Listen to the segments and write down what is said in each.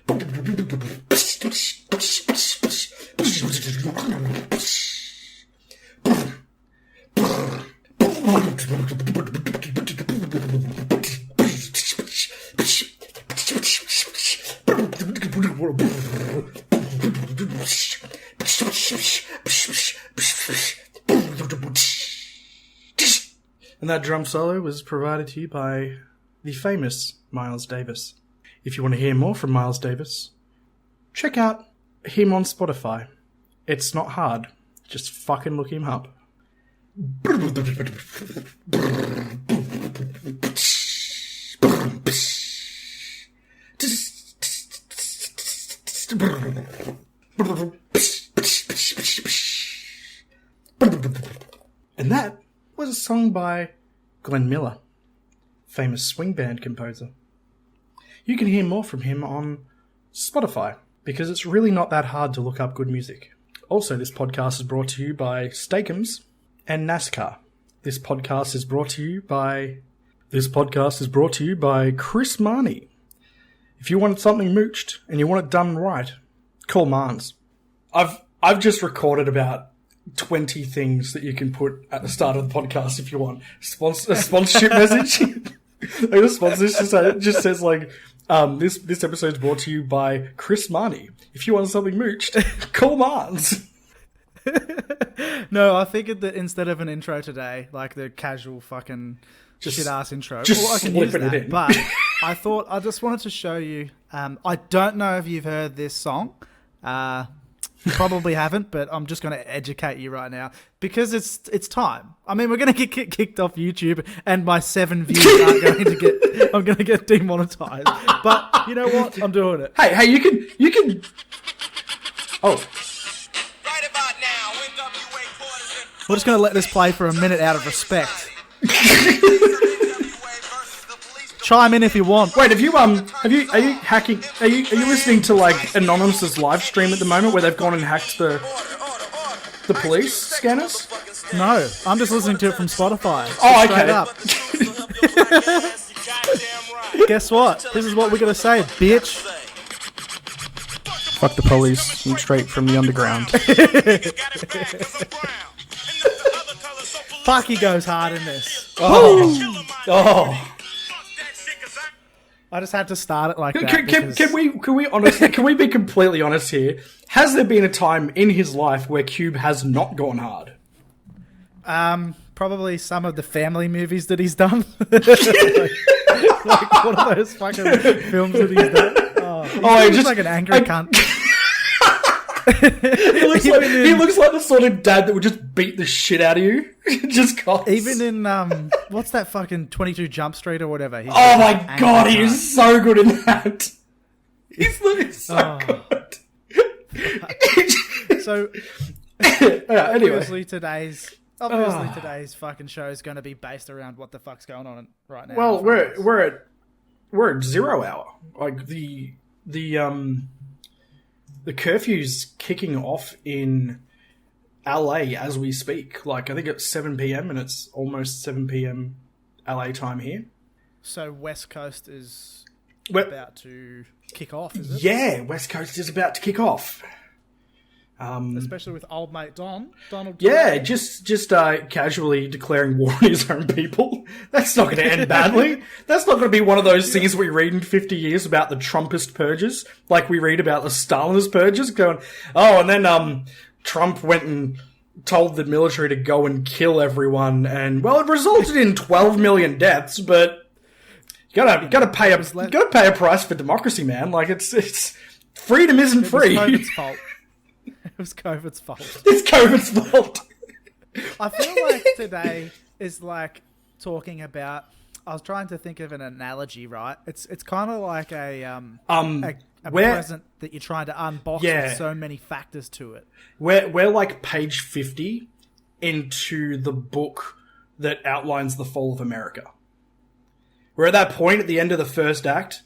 And that drum solo was provided to you by the famous Miles Davis. If you want to hear more from Miles Davis, check out him on Spotify. It's not hard. Just fucking look him up. And that was a song by Glenn Miller, famous swing band composer. You can hear more from him on Spotify, because it's really not that hard to look up good music. Also, this podcast is brought to you by Steakums and NASCAR. This podcast is brought to you by Chris Marnie. If you want something mooched and you want it done right, call Marnes. I've just recorded about 20 things that you can put at the start of the podcast if you want. A sponsorship message. Like the sponsor just says like, this episode is brought to you by Chris Marnie. If you want something mooched, call Marnes. No, I figured that instead of an intro today, like the casual fucking shit-ass intro, just I can use slipping that, it in. But I thought I just wanted to show you. I don't know if you've heard this song. You probably haven't, but I'm just going to educate you right now because it's time. I mean, we're going to get kicked off YouTube, and my 7 views aren't going to get. I'm going to get demonetized. But you know what? I'm doing it. Hey, you can. Oh. Right about now, NWA quarters We're just going to let this play for a minute out of respect. Chime in if you want. Wait, are you hacking? Are you listening to like Anonymous's live stream at the moment where they've gone and hacked the police scanners? No, I'm just listening to it from Spotify. Oh, okay. Guess what? This is what we're gonna say, bitch. Fuck the police. I'm straight from the underground. Fuck, he goes hard in this. Oh. I just had to start it like that. Can we be completely honest here? Has there been a time in his life where Cube has not gone hard? Probably some of the family movies that he's done. like one of those fucking films that he's done. He looks like an angry cunt. He looks like the sort of dad that would just beat the shit out of you. Just cause. Even in what's that fucking 22 Jump Street or whatever? Oh my god, he is so good in that. He's so good. So anyway, obviously today's fucking show is going to be based around what the fuck's going on right now. Well, we're at 0 hour. Like the curfew's kicking off in LA as we speak. Like, I think it's 7 p.m. and it's almost 7 p.m. LA time here. So West Coast is about to kick off, is it? Yeah, West Coast is about to kick off. Especially with old mate Donald Trump. Yeah, just casually declaring war on his own people. That's not going to end badly. That's not going to be one of those things we read in 50 years about the Trumpist purges, like we read about the Stalinist purges, going, oh, and then Trump went and told the military to go and kill everyone, and well, it resulted in 12 million deaths, but you gotta pay a price for democracy, man. Like it's freedom isn't free. COVID's fault. It was COVID's fault. It's COVID's fault. I feel like today is like talking about. I was trying to think of an analogy, right? It's kind of like a present that you're trying to unbox with so many factors to it. We're like page 50 into the book that outlines the fall of America. We're at that point at the end of the first act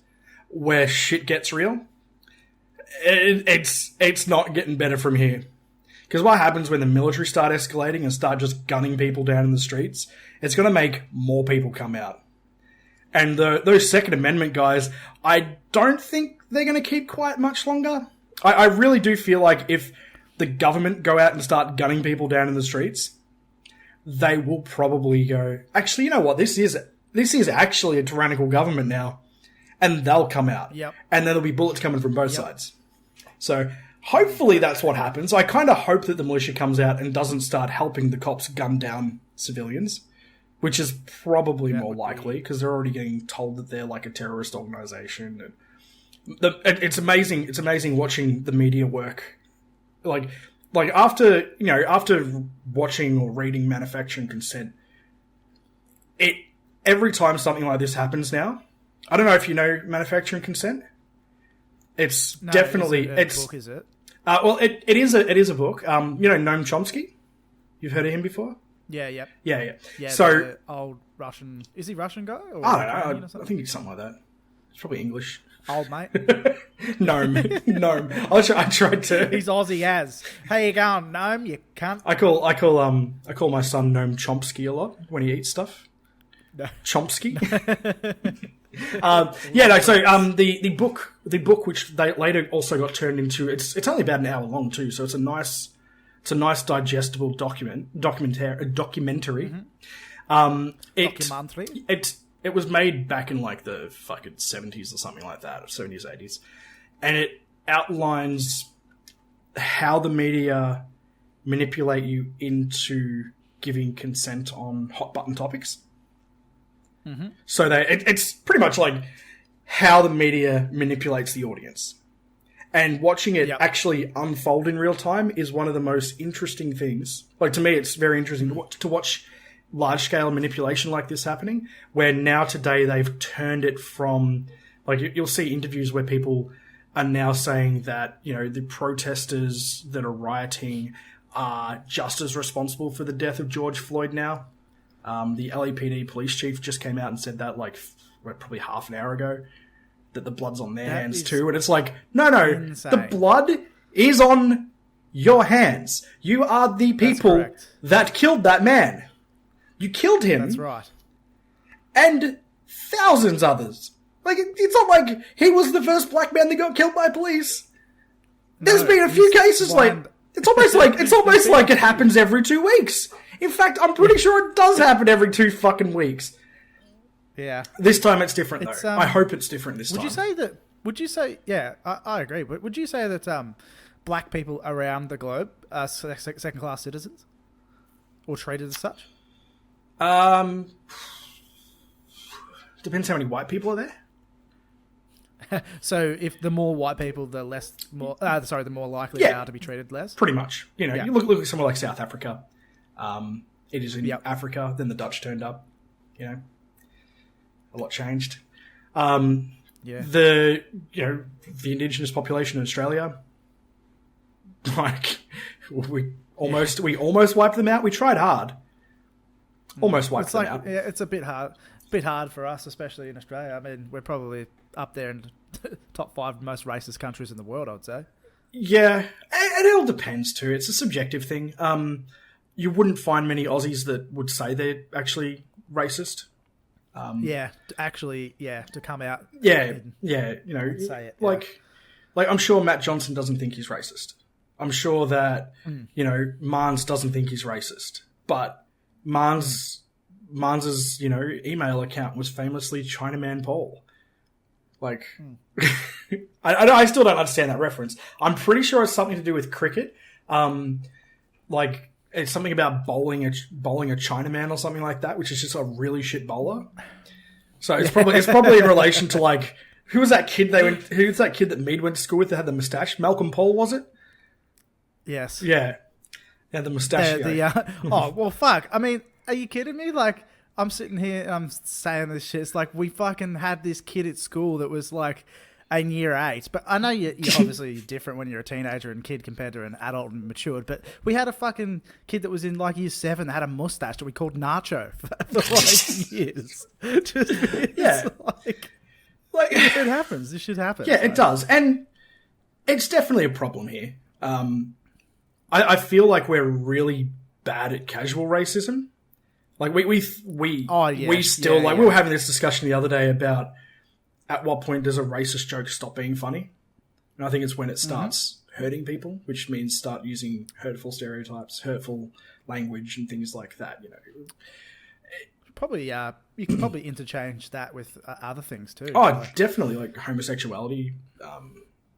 where shit gets real. It's not getting better from here. Because what happens when the military start escalating and start just gunning people down in the streets? It's going to make more people come out. And those Second Amendment guys, I don't think they're going to keep quiet much longer. I really do feel like if the government go out and start gunning people down in the streets, they will probably go, actually, you know what? This is actually a tyrannical government now. And they'll come out. Yep. And then there'll be bullets coming from both sides. So hopefully that's what happens. I kind of hope that the militia comes out and doesn't start helping the cops gun down civilians, which is probably more likely because they're already getting told that they're like a terrorist organization. And it's amazing. It's amazing watching the media work. Like after watching or reading Manufacturing Consent, every time something like this happens now, I don't know if you know Manufacturing Consent. It's definitely it's a book, is it? Well, it is a book. Noam Chomsky. You've heard of him before? Yeah, yep. Yeah. So the old Russian, is he Russian guy? Or I don't know. I think he's something like that. It's probably English. Old mate. Noam. I tried to. He's Aussie as. How you going, Noam? You cunt. I call my son Noam Chomsky a lot when he eats stuff. No. Chomsky. The book which they later also got turned into, it's only about an hour long too, so it's a nice digestible documentary. It was made back in like the fucking 70s or something like that, or 70s, 80s. And it outlines how the media manipulate you into giving consent on hot button topics. Mm-hmm. So it's pretty much like how the media manipulates the audience. And watching it actually unfold in real time is one of the most interesting things. Like, to me, it's very interesting to watch large-scale manipulation like this happening, where now today they've turned it from, like, you'll see interviews where people are now saying that, the protesters that are rioting are just as responsible for the death of George Floyd now. The LAPD police chief just came out and said that, probably half an hour ago, that the blood's on their hands too. And it's like, no, insane. The blood is on your hands. You are the people that killed that man. You killed him. That's right. And thousands others. Like, it's not like he was the first black man that got killed by police. There's been a few cases it's almost like it happens every 2 weeks. In fact, I'm pretty sure it does happen every 2 fucking weeks. Yeah. This time it's different, though. I hope it's different this time. Yeah, I agree. But would you say that black people around the globe are second-class citizens? Or treated as such? Depends how many white people are there. So if the more white people, the more likely they are to be treated less? Pretty much. You look at somewhere like South Africa. It is in Africa. Then the Dutch turned up. A lot changed. The indigenous population in Australia, we almost wiped them out. We tried hard. Almost wiped them out. Yeah, it's a bit hard for us, especially in Australia. I mean, we're probably up there in the top 5 most racist countries in the world, I would say. Yeah, and it all depends too. It's a subjective thing. You wouldn't find many Aussies that would say they're actually racist. To come out. Yeah, say it. Like I'm sure Matt Johnson doesn't think he's racist. I'm sure that Mans doesn't think he's racist, but Mans's email account was famously Chinaman Paul. I still don't understand that reference. I'm pretty sure it's something to do with cricket. It's something about bowling a Chinaman or something like that, which is just a really shit bowler. So it's probably in relation to who was that kid that Mead went to school with that had the moustache? Malcolm Paul, was it? Yes. Yeah. Yeah, the moustache. Oh well, fuck. I mean, are you kidding me? I'm sitting here and I'm saying this shit. It's like we fucking had this kid at school that was in year 8. But I know you're obviously different when you're a teenager and kid compared to an adult and matured. But we had a fucking kid that was in year 7 that had a mustache that we called Nacho for years. It happens. This shit happens. Yeah, it does. And it's definitely a problem here. I feel like we're really bad at casual racism. Like we still Yeah, we were having this discussion the other day about at what point does a racist joke stop being funny? And I think it's when it starts hurting people, which means start using hurtful stereotypes, hurtful language, and things like that. You know, Probably, you can probably interchange that with other things too. oh, definitely like homosexuality.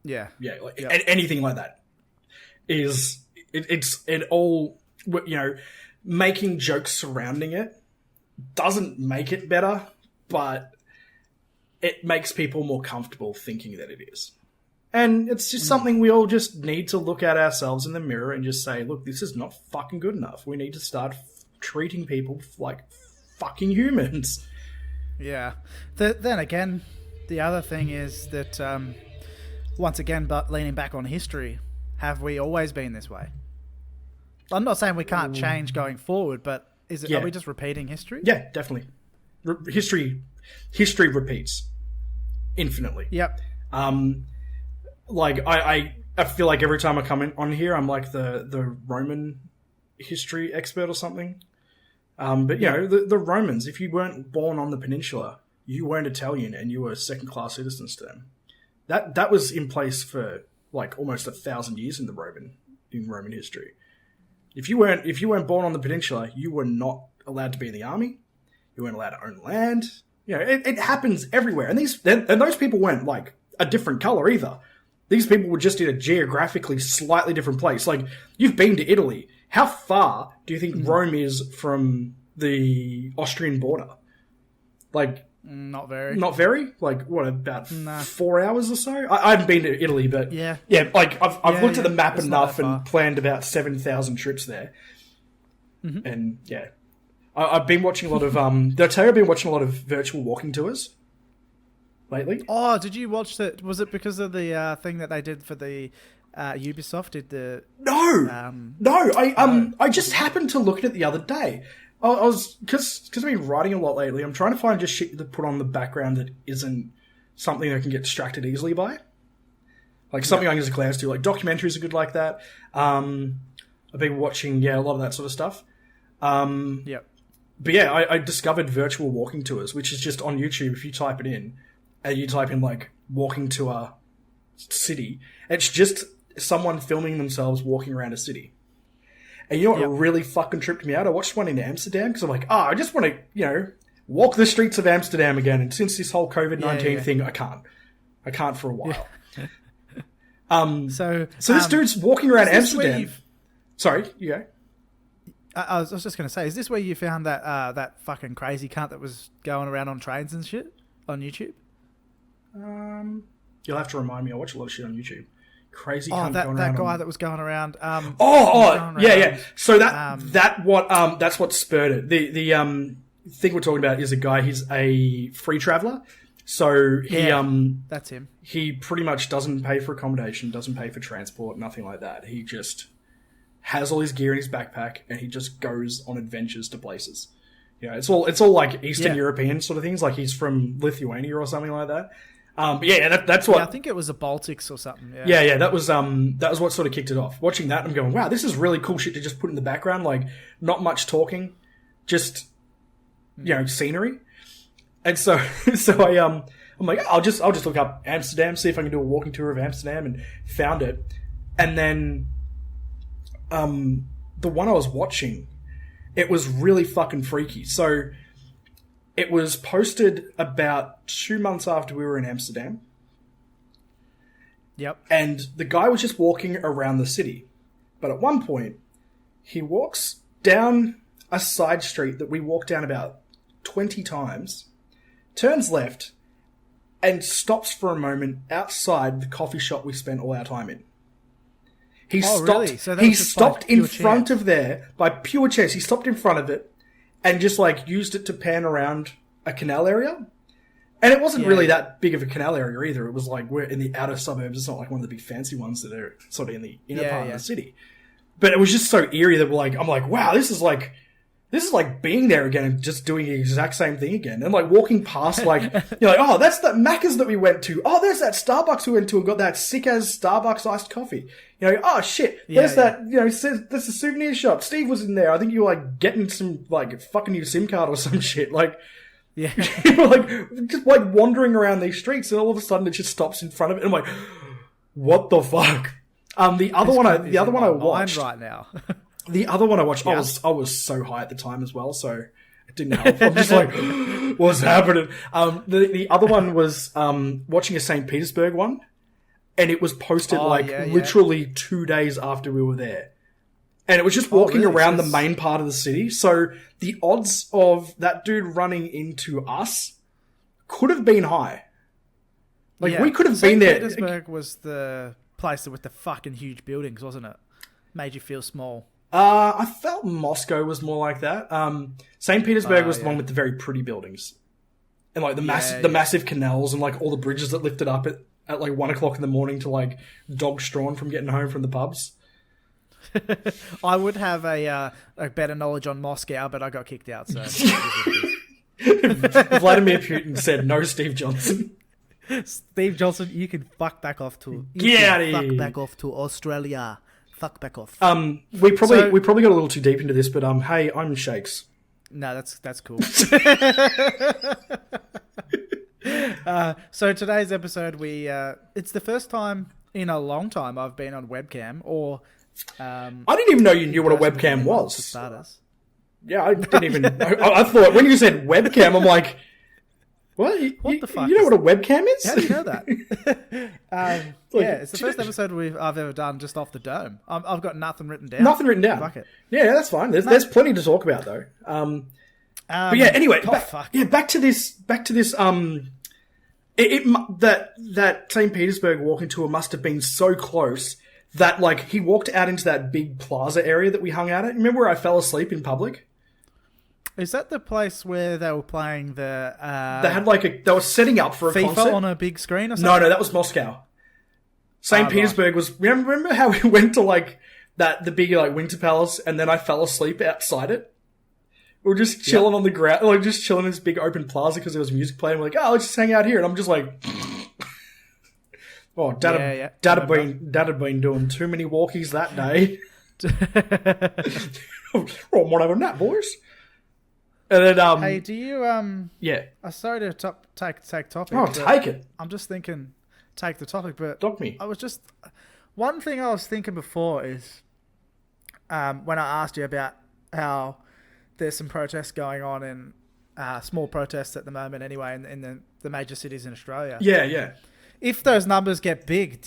Yeah, Anything like that is it all, you know, making jokes surrounding it doesn't make it better, but it makes people more comfortable thinking that it is. And it's just something we all just need to look at ourselves in the mirror and just say, look, this is not fucking good enough. We need to start treating people like fucking humans. Yeah. Then again, the other thing is that, once again, but leaning back on history, have we always been this way? I'm not saying we can't change going forward, but are we just repeating history? Yeah, definitely. History repeats infinitely. Yep. Like I feel like every time I come on here, I'm like the Roman history expert or something. But you know, the Romans, if you weren't born on the peninsula, you weren't Italian and you were second-class citizens to them. That was in place for like almost 1,000 years in Roman history. If you weren't born on the peninsula, you were not allowed to be in the army. You weren't allowed to own land. You know, it happens everywhere. And those people weren't like a different color either. These people were just in a geographically slightly different place. Like, you've been to Italy. How far do you think Rome is from the Austrian border? Like, not very. Not very? Like, what, about 4 hours or so? I haven't been to Italy, but yeah, like I've looked at the map it's enough and planned about 7,000 trips there. And yeah, I've been watching a lot of did I tell you I've been watching a lot of virtual walking tours lately? Oh, did you watch that? Was it because of the thing that they did for the Ubisoft? Did the I just happened to look at it the other day. I was because I've been writing a lot lately. I'm trying to find just shit to put on the background that isn't something I can get distracted easily by, like something I can just glance to. Like documentaries are good like that. I've been watching a lot of that sort of stuff. But yeah, I discovered virtual walking tours, which is just on YouTube. If you type it in, and you type in like walking tour city, it's just someone filming themselves walking around a city. And you know what really fucking tripped me out? I watched one in Amsterdam because I'm like, I just want to, you know, walk the streets of Amsterdam again. And since this whole COVID-19 thing, I can't for a while. So this dude's walking around Amsterdam. Sorry, you go. I was just going to say, is this where you found that fucking crazy cunt that was going around on trains and shit on YouTube? You'll have to remind me. I watch a lot of shit on YouTube. Crazy cunt that going around guy that was going around. Yeah. So that's what spurred it. The thing we're talking about is a guy. He's a free traveler. So he that's him. He pretty much doesn't pay for accommodation, doesn't pay for transport, nothing like that. He just has all his gear in his backpack and he just goes on adventures to places. You know, it's all like Eastern European sort of things. Like he's from Lithuania or something like that. But that's what... I think it was the Baltics or something. Yeah, that was what sort of kicked it off. Watching that, I'm going, wow, this is really cool shit to just put in the background. Like, not much talking, just, you know, scenery. And so I'm like, I'll just look up Amsterdam, see if I can do a walking tour of Amsterdam, and found it. And then, the one I was watching, it was really fucking freaky. So, it was posted about 2 months after we were in Amsterdam. Yep. And the guy was just walking around the city. But at one point, he walks down a side street that we walked down about 20 times, turns left, and stops for a moment outside the coffee shop we spent all our time in. He stopped in front of there by pure chance. He stopped in front of it and just like used it to pan around a canal area. And it wasn't really that big of a canal area either. It was like we're in the outer suburbs. It's not like one of the big fancy ones that are sort of in the inner part of the city. But it was just so eerie that I'm like, wow, this is this is like being there again and just doing the exact same thing again. And like walking past, like, you're like, oh, that's that Macca's that we went to. Oh, there's that Starbucks we went to and got that sick-as Starbucks iced coffee. You know, oh shit, there's that, you know, there's a souvenir shop. Steve was in there. I think you were like getting some, like, fucking new SIM card or some shit. Like, Yeah. you were like, just like wandering around these streets and all of a sudden it just stops in front of it. And I'm like, what the fuck? The other one I watched right now. The other one I watched, I was so high at the time as well, so it didn't help. I'm just like, what's happening? The other one was watching a St. Petersburg one, and it was posted literally 2 days after we were there. And it was just walking around the main part of the city, so the odds of that dude running into us could have been high. Like, we could have been there. St. Petersburg was the place with the fucking huge buildings, wasn't it? Made you feel small. I felt Moscow was more like that. St. Petersburg was the one with the very pretty buildings. And like the massive canals and like all the bridges that lifted up at like 1 o'clock in the morning to like dogs strawn from getting home from the pubs. I would have a better knowledge on Moscow, but I got kicked out, so... Vladimir Putin said, no, Steve Johnson. Steve Johnson, you can fuck back off to... Get out of here. Fuck back off to Australia. Fuck back off. We probably got a little too deep into this, but hey, I'm Shakes. No, that's cool. So today's episode, it's the first time in a long time I've been on webcam, or I didn't even know you knew what a webcam was. For starters. Yeah, I didn't even. I thought when you said webcam, I'm like, what? What the fuck? You know what a webcam is? How do you know that? It's the first episode I've ever done just off the dome. I've got nothing written down. Nothing written down. Fuck it. Yeah, that's fine. There's plenty to talk about though. But yeah, anyway, back to this. That St. Petersburg walking tour must have been so close that like he walked out into that big plaza area that we hung out at. Remember where I fell asleep in public? Is that the place where they were playing the... they had they were setting up for a FIFA concert. On a big screen or something? No, that was Moscow. St. Petersburg was... Remember how we went to the big Winter Palace and then I fell asleep outside it? We were just chilling on the ground, just chilling in this big open plaza because there was music playing. We're like, oh, let's just hang out here. And I'm just like... Oh, Dad had been doing too many walkies that day. Oh, whatever that, boys. And then, hey, do you, yeah. Sorry to take topic. Oh, take it. I'm just thinking, take the topic, but... Dog me. One thing I was thinking before is, when I asked you about how there's some protests going on in, small protests at the moment anyway, in the major cities in Australia. Yeah. If those numbers get big,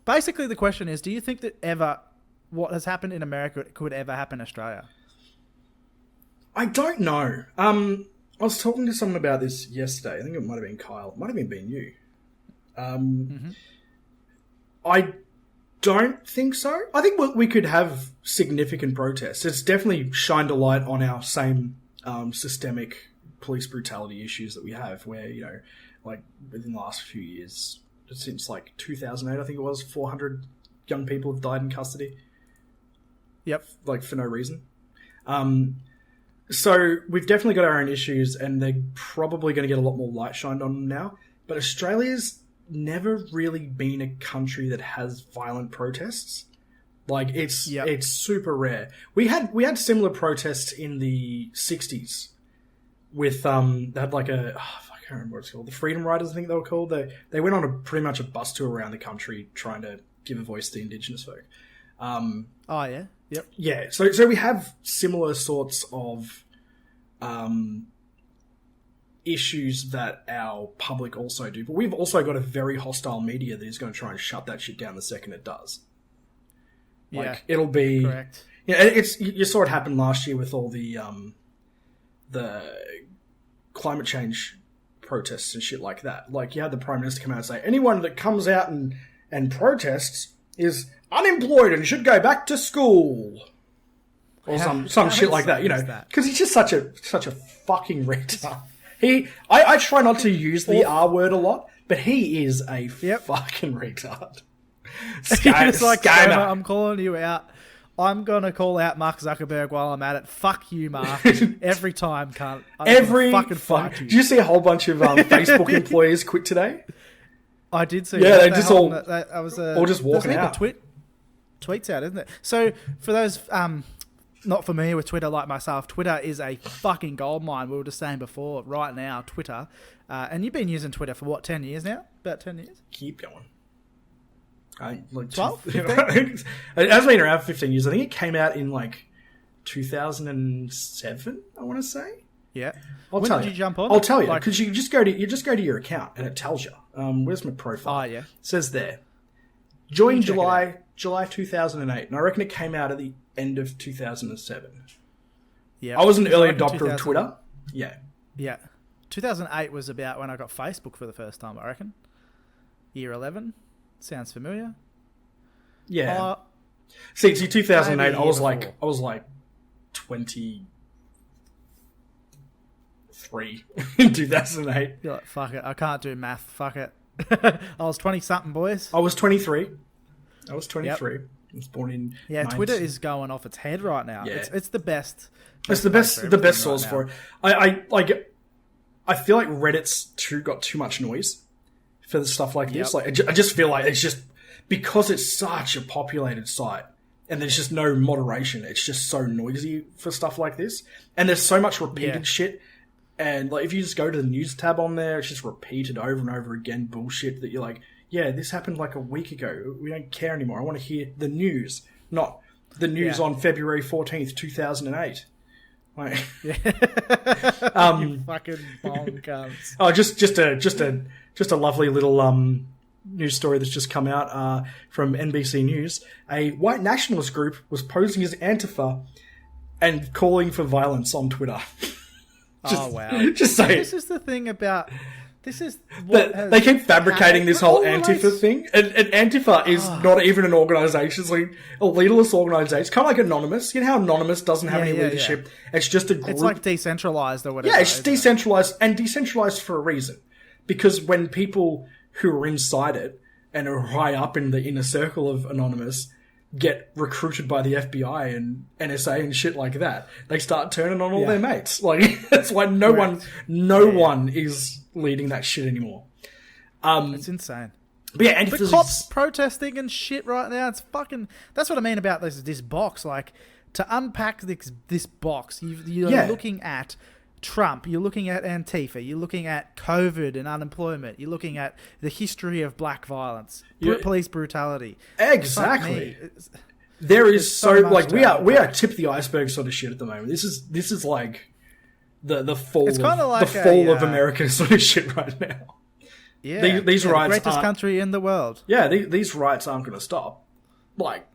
basically the question is, do you think that what has happened in America could ever happen in Australia? I don't know. I was talking to someone about this yesterday. I think it might have been Kyle. It might have even been you. I don't think so. I think we could have significant protests. It's definitely shined a light on our same systemic police brutality issues that we have, where, within the last few years, since 2008, I think it was, 400 young people have died in custody. Yep. For no reason. So we've definitely got our own issues, and they're probably going to get a lot more light shined on them now. But Australia's never really been a country that has violent protests. It's super rare. We had similar protests in the 60s with they had I can't remember what it's called. The Freedom Riders, I think they were called. They went on pretty much a bus tour around the country trying to give a voice to Indigenous folk. Oh yeah. Yep. Yeah, so we have similar sorts of issues that our public also do, but we've also got a very hostile media that is going to try and shut that shit down the second it does. It'll be correct. Yeah, you saw it happen last year with all the climate change protests and shit like that. You had the Prime Minister come out and say anyone that comes out and protests is unemployed and should go back to school, or some shit like that, because he's just such a fucking retard. I try not to use the R word a lot, but he is a fucking retard. It's like, I'm calling you out I'm going to call out Mark Zuckerberg while I'm at it. Fuck you, Mark. Every time, cunt. Fucking fuck you. Did you see a whole bunch of Facebook employees quit today? I did see. Yeah, that. they just all just walking out. Tweets out, isn't it? So for those not familiar with Twitter like myself, Twitter is a fucking goldmine. We were just saying before. Right now, Twitter, and you've been using Twitter for what, 10 years now? About 10 years. Keep going. 12? It has been around for 15 years. I think it came out in like 2007. I want to say. Yeah. When did you jump on? I'll tell you, because you just go to your account and it tells you. Where's my profile? Oh yeah. It says there. Joined July 2008, and I reckon it came out at the end of 2007. Yeah. I was an early adopter of Twitter. Yeah. Yeah. 2008 was about when I got Facebook for the first time, I reckon. Year 11. Sounds familiar. Yeah. See, 2008, maybe I was before. like 23 in 2008. You're like, fuck it. I can't do math. Fuck it. I was 20-something, boys. I was 23. I was born in... Yeah, Twitter is going off its head right now. Yeah. It's the best. It's the best source for it. I feel like Reddit's got too much noise for the stuff like this. Like, I just feel like it's just because it's such a populated site and there's just no moderation. It's just so noisy for stuff like this, and there's so much repeated shit. And like, if you just go to the news tab on there, it's just repeated over and over again bullshit that you're like, yeah, this happened like a week ago. We don't care anymore. I want to hear the news, not the news on February 14th, 2008. Like, you fucking bonkers. Oh, just a lovely little news story that's just come out from NBC News. A white nationalist group was posing as Antifa and calling for violence on Twitter. Oh wow! Just say this is the thing about this is what they keep fabricating this whole always... Antifa thing, and Antifa is not even an organisation; it's like a leaderless organisation. It's kind of like Anonymous. You know how Anonymous doesn't have any leadership? Yeah. It's just a group. It's like decentralised or whatever. Yeah, it's just decentralised and decentralised for a reason. Because when people who are inside it and are high up in the inner circle of Anonymous get recruited by the FBI and NSA and shit like that, they start turning on all their mates. Like, that's why no one is leading that shit anymore. It's insane. But yeah, the cops protesting and shit right now. It's fucking. That's what I mean about this box. Like, to unpack this box, you're looking at Trump, you're looking at Antifa, you're looking at COVID and unemployment, you're looking at the history of black violence, police brutality. Exactly. There is so like we are tip of the iceberg sort of shit at the moment. This is like the fall of America sort of shit right now. Yeah, these riots, the greatest country in the world. Yeah, these riots aren't going to stop, like,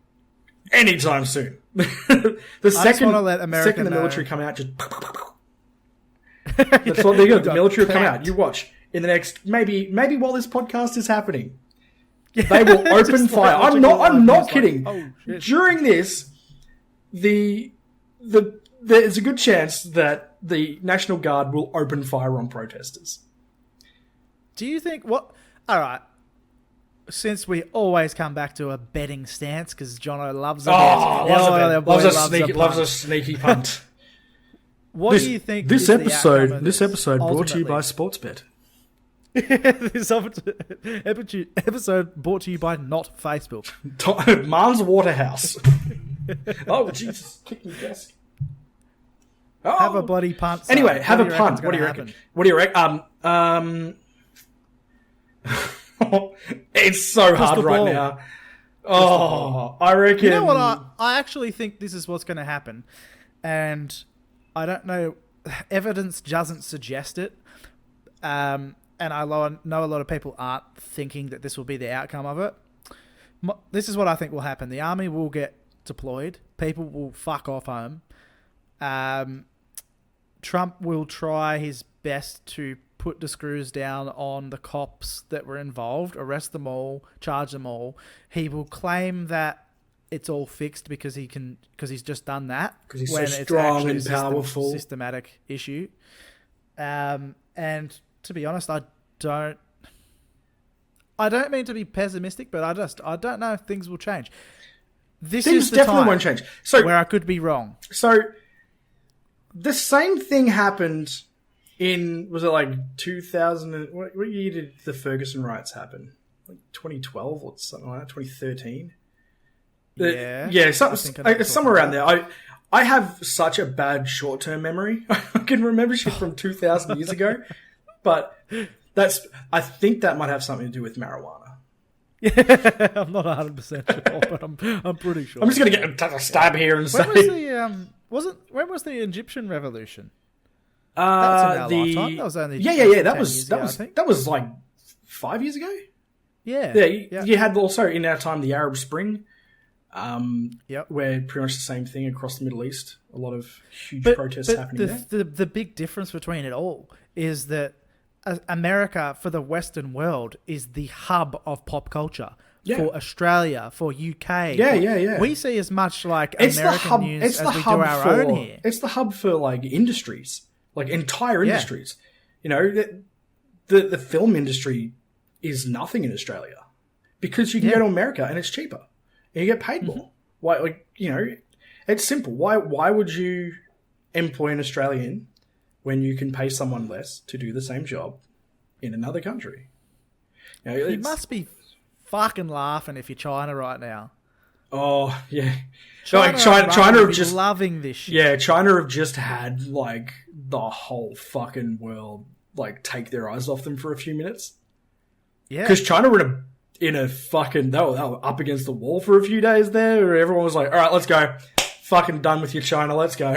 anytime soon. the second the military come out, just. That's what they're good. The military will come out. You watch in the next maybe while this podcast is happening, they will open fire. I'm not kidding. Like, oh, shit. During this, there's a good chance that the National Guard will open fire on protesters. Do you think what? All right. Since we always come back to a betting stance because Jono loves a sneaky punt. What do you think? This episode brought to you by Sportsbet. This episode brought to you by not Facebook. Mars Waterhouse. Oh Jesus! Kick me desk. Oh. Have a bloody punt. Son. Anyway, have a punt. What do you reckon? What do you reckon? It's so hard right now. Oh, I reckon. You know what? I actually think this is what's going to happen, and I don't know. Evidence doesn't suggest it, and I know a lot of people aren't thinking that this will be the outcome of it. This is what I think will happen. The army will get deployed. People will fuck off home. Trump will try his best to put the screws down on the cops that were involved, arrest them all, charge them all. He will claim that it's all fixed because he's just done that. Because he's so strong and powerful. Systematic issue. And to be honest, I don't mean to be pessimistic, but I don't know if things will change. this Things is the definitely time won't change. So, where I could be wrong. So, the same thing happened was it like 2000? What year did the Ferguson riots happen? Like 2012 or something like that, 2013? Yeah, somewhere around there. I have such a bad short-term memory. I can remember shit from 2,000 years ago, but I think that might have something to do with marijuana. Yeah, I'm not 100% sure, but I'm pretty sure. I'm just going to take a stab here and say... When was the Egyptian revolution? That was in our lifetime. That was only that was like 5 years ago. Yeah. You had also in our time the Arab Spring, Yep. where pretty much the same thing across the Middle East. A lot of huge protests happening there. The big difference between it all is that America, for the Western world, is the hub of pop culture. Yeah. For Australia, for UK. Yeah. We see as much like It's American news as we do our own here. It's the hub for like industries, like entire industries. You know, the film industry is nothing in Australia because you can go to America and it's cheaper and you get paid more. Why, like, you know, it's simple. Why would you employ an Australian when you can pay someone less to do the same job in another country? You know, You must be fucking laughing if you're China right now. Oh yeah, China have just loving this shit. Yeah, China have just had like the whole fucking world like take their eyes off them for a few minutes. Yeah, because China were in a fucking they were up against the wall for a few days there, where everyone was like, "All right, let's go, fucking done with your China, let's go."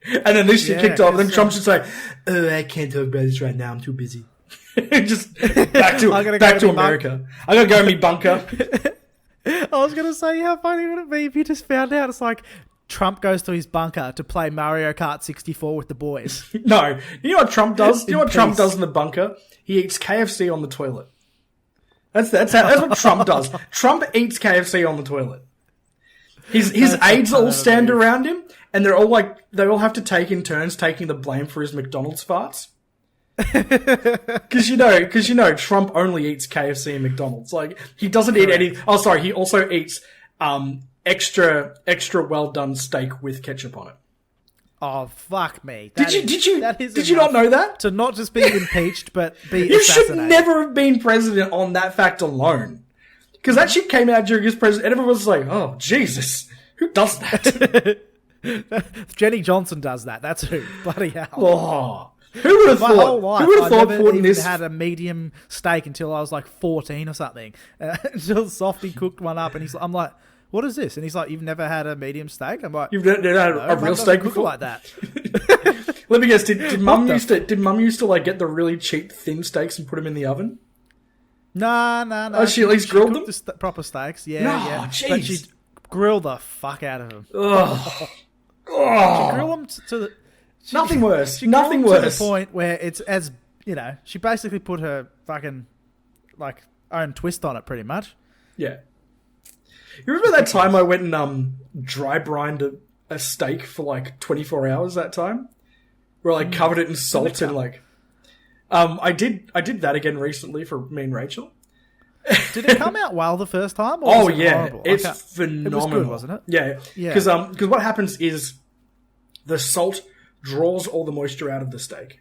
And then this shit kicked off, and then Trump should say, "Oh, I can't talk about this right now. I'm too busy." Just back to America. I gotta go in my bunker. I was gonna say, how funny would it be if you just found out it's like Trump goes to his bunker to play Mario Kart 64 with the boys? No, you know what Trump does? You know what Trump does in the bunker? He eats KFC on the toilet. That's what Trump does. Trump eats KFC on the toilet. His aides all stand around him, and they all have to take in turns taking the blame for his McDonald's farts. Because you know, Trump only eats KFC and McDonald's. Like he doesn't eat any. Oh, sorry, he also eats extra well done steak with ketchup on it. Oh fuck me! Did you not know that? To not just be impeached, but be you assassinated. should never have been president on that fact alone. Because that shit came out during his presidency, and everyone was like, "Oh Jesus, who does that?" Jenny Johnson does that. That's who. Bloody hell! Oh. Who would have thought? Whole life, who would have thought never putting even this? had a medium steak until I was like 14 or something. Until Softy cooked one up, and I'm like, "What is this?" And he's like, "You've never had a medium steak?" I'm like, "You've never had a real steak before?" Like that. Let me guess. Did Mum used to like get the really cheap thin steaks and put them in the oven? No. Oh, she at least grilled them. Proper steaks, yeah. Geez. But she'd grill the fuck out of them. Oh. She'd grill them to the. Nothing worse. To the point where it's as you know, she basically put her fucking like own twist on it, pretty much. Yeah. You remember that time I went and dry brined a steak for like 24 hours? That time, where I like covered it in salt and like. I did that again recently for me and Rachel. Did it come out well the first time? Or Oh was it yeah, horrible? it's phenomenal. It was good, wasn't it? Yeah, because what happens is the salt draws all the moisture out of the steak,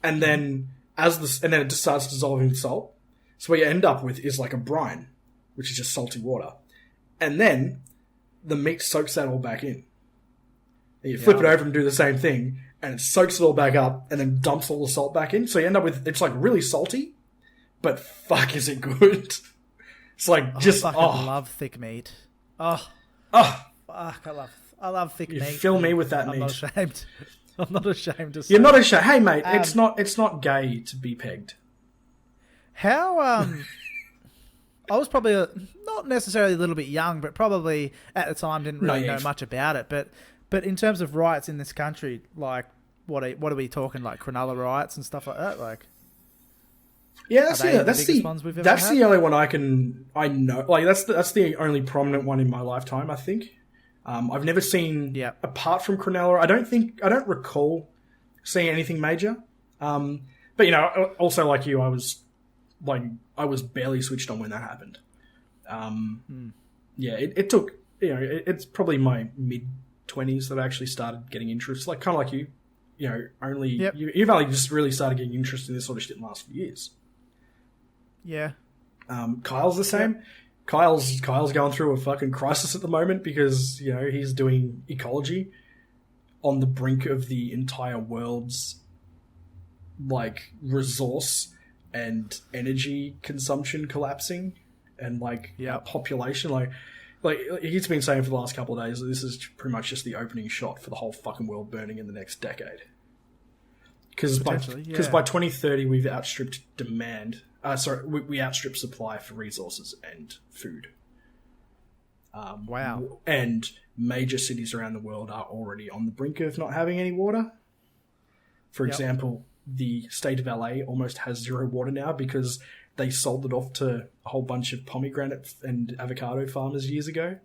and then it just starts dissolving salt. So what you end up with is like a brine, which is just salty water, and then the meat soaks that all back in. And you flip it over and do the same thing, and it soaks it all back up, and then dumps all the salt back in. So you end up with it's like really salty, but fuck, is it good? It's like I love thick meat. Fuck, I love thick meat. Fill me with that meat. I'm not ashamed. I'm not ashamed to say. You're not ashamed. Hey, mate, it's not gay to be pegged. How I was probably not necessarily a little bit young, but probably at the time didn't really know much about it. But in terms of riots in this country, like what are we talking, like Cronulla riots and stuff like that? Like, yeah, that's the only one I know. Like that's the only prominent one in my lifetime, I think. I've never seen apart from Cronulla. I don't recall seeing anything major. But you know, also like you, I was barely switched on when that happened. Yeah, it took it's probably my mid-20s that I actually started getting interest. Like, kind of like you. You've only just really started getting interested in this sort of shit in the last few years. Yeah. Kyle's the same. Yep. Kyle's going through a fucking crisis at the moment because, he's doing ecology on the brink of the entire world's, like, resource and energy consumption collapsing and, like, population. Like he's been saying for the last couple of days that this is pretty much just the opening shot for the whole fucking world burning in the next decade. Because by 2030 we've outstripped demand. We outstrip supply for resources and food. Wow. And major cities around the world are already on the brink of not having any water. For example, the state of LA almost has zero water now because they sold it off to a whole bunch of pomegranate and avocado farmers years ago.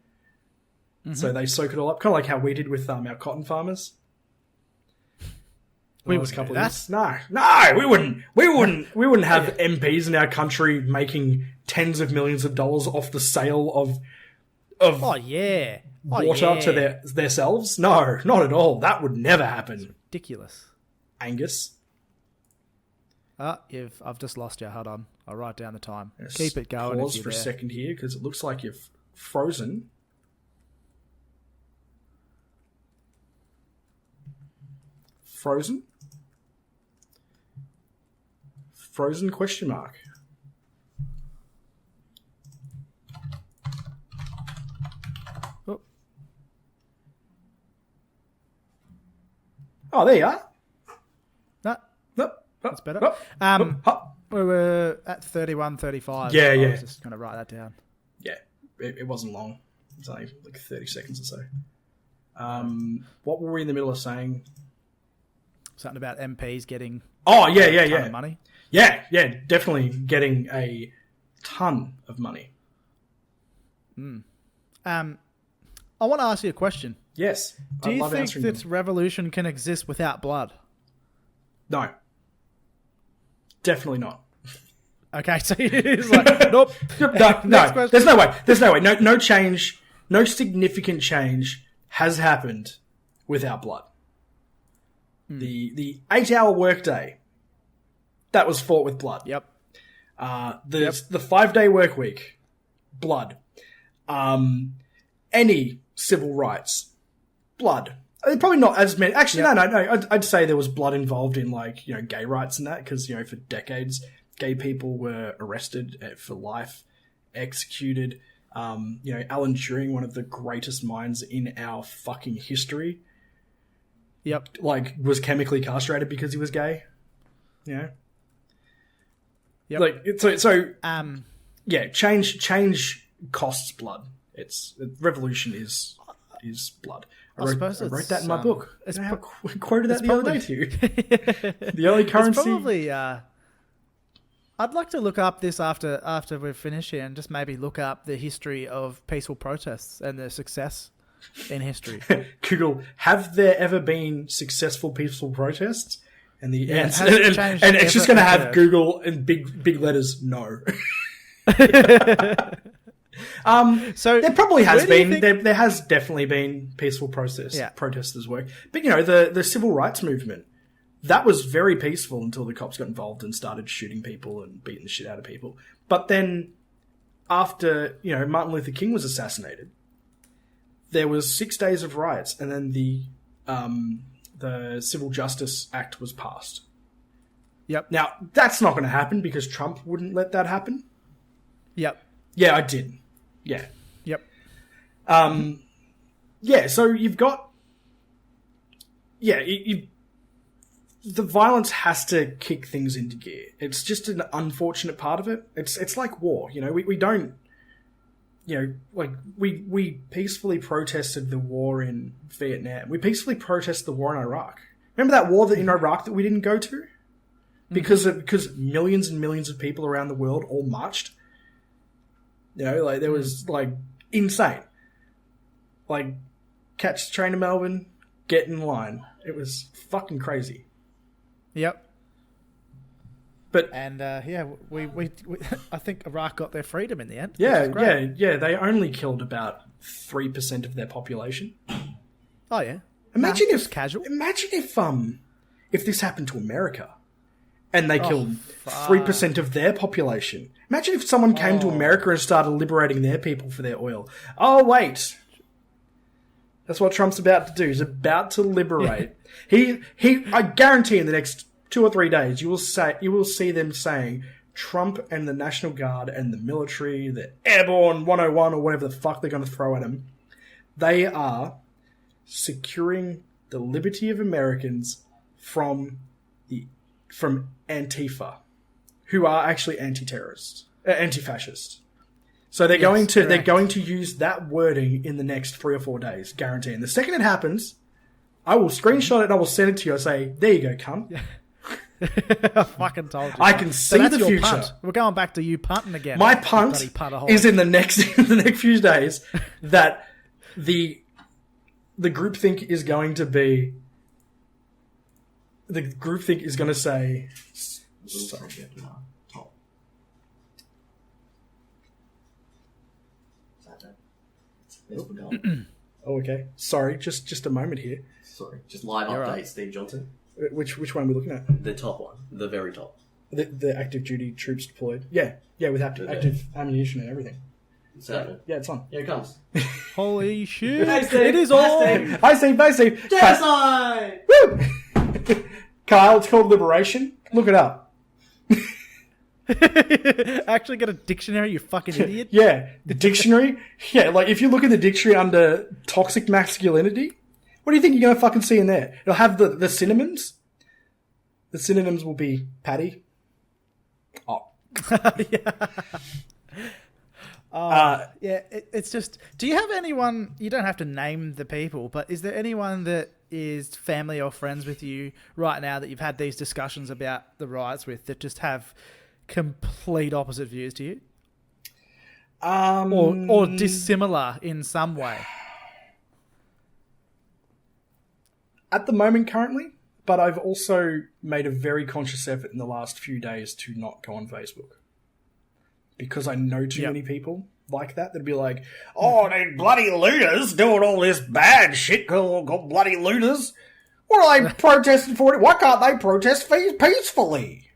Mm-hmm. So they soak it all up, kind of like how we did with our cotton farmers. We would couple that. No, we wouldn't. We wouldn't have MPs in our country making tens of millions of dollars off the sale of water to themselves. No, not at all. That would never happen. It's ridiculous. Angus. I've just lost you. Hold on. I'll write down the time. Yes. Keep it going. Pause for a second here because it looks like you've frozen. Frozen? Frozen question mark. Oh, there you are. No, that's better. We were at 31:35. Yeah. I was just going to write that down. Yeah, it wasn't long. It was only like 30 seconds or so. What were we in the middle of saying? Something about MPs getting a ton of money. Yeah, definitely getting a ton of money. I want to ask you a question. Yes. Do you think this revolution can exist without blood? No. Definitely not. Okay, so it's like, nope. No. There's no way. There's no way. No change, no significant change has happened without blood. The 8-hour workday, that was fought with blood. Yep. The 5-day work week, blood. Any civil rights, blood. Probably not as many. Actually, no. I'd say there was blood involved in, like, gay rights and that, because, for decades, gay people were arrested for life, executed. Alan Turing, one of the greatest minds in our fucking history, was chemically castrated because he was gay. Yep. Change costs blood. Revolution is blood. I wrote that in my book. I quoted that the other day to you. The only currency. It's probably. I'd like to look up this after we've finished here, and just maybe look up the history of peaceful protests and their success in history. Google, have there ever been successful peaceful protests? And the answer, and it's just going to have Google in big letters, no. So there probably has been. There has definitely been peaceful protesters work. But the civil rights movement, that was very peaceful until the cops got involved and started shooting people and beating the shit out of people. But then, after Martin Luther King was assassinated, there was 6 days of riots, and then the Civil Justice Act was passed. Yep. Now that's not going to happen because Trump wouldn't let that happen. Yep. Yeah, I did. Yeah. Yep. So you've got... the violence has to kick things into gear. It's just an unfortunate part of it. It's like war, we don't... we peacefully protested the war in Vietnam. We peacefully protested the war in Iraq. Remember that war in Iraq that we didn't go to? Because millions and millions of people around the world all marched? There was, insane. Catch the train to Melbourne, get in line. It was fucking crazy. Yep. But we I think Iraq got their freedom in the end. Yeah. They only killed about 3% of their population. Oh yeah. Imagine Just casual. Imagine if this happened to America, and they killed 3% of their population. Imagine if someone came to America and started liberating their people for their oil. Oh wait, that's what Trump's about to do. He's about to liberate. I guarantee in the next 2 or 3 days, you will see them saying Trump and the National Guard and the military, the Airborne 101 or whatever the fuck they're going to throw at him, they are securing the liberty of Americans from Antifa, who are actually anti-terrorists, anti-fascists. So they're going to use that wording in the next 3 or 4 days, guaranteeing. The second it happens, I will screenshot it and I will send it to you. I say, there you go, cunt. Yeah. I fucking told you. I can see the future. Punt. We're going back to you punting again. My punt is in the next few days that the groupthink is going to be. The groupthink is going to say. Sorry. Oh, okay. Sorry, just a moment here. Sorry, just live update, right. Steve Johnson. Which one are we looking at? The top one, the very top. The active duty troops deployed. Yeah, with active ammunition and everything. It's happening. Yeah, it's on. Here it comes. Holy shit! Hey, Steve. It is on. Hi Steve. Genocide. Woo! Kyle, it's called Liberation. Look it up. Actually got a dictionary, you fucking idiot. Yeah, the dictionary. Yeah, like if you look at the dictionary under toxic masculinity, what do you think you're going to fucking see in there? It'll have the synonyms. The synonyms will be Patty. Oh. Yeah. It's just, do you have anyone, you don't have to name the people, but is there anyone that is family or friends with you right now that you've had these discussions about the riots with that just have complete opposite views to you? Or dissimilar in some way? At the moment, currently, but I've also made a very conscious effort in the last few days to not go on Facebook. Because I know too many people like that. That'd be like, oh, they bloody looters doing all this bad shit, called bloody looters. What are they protesting for? Why can't they protest peacefully?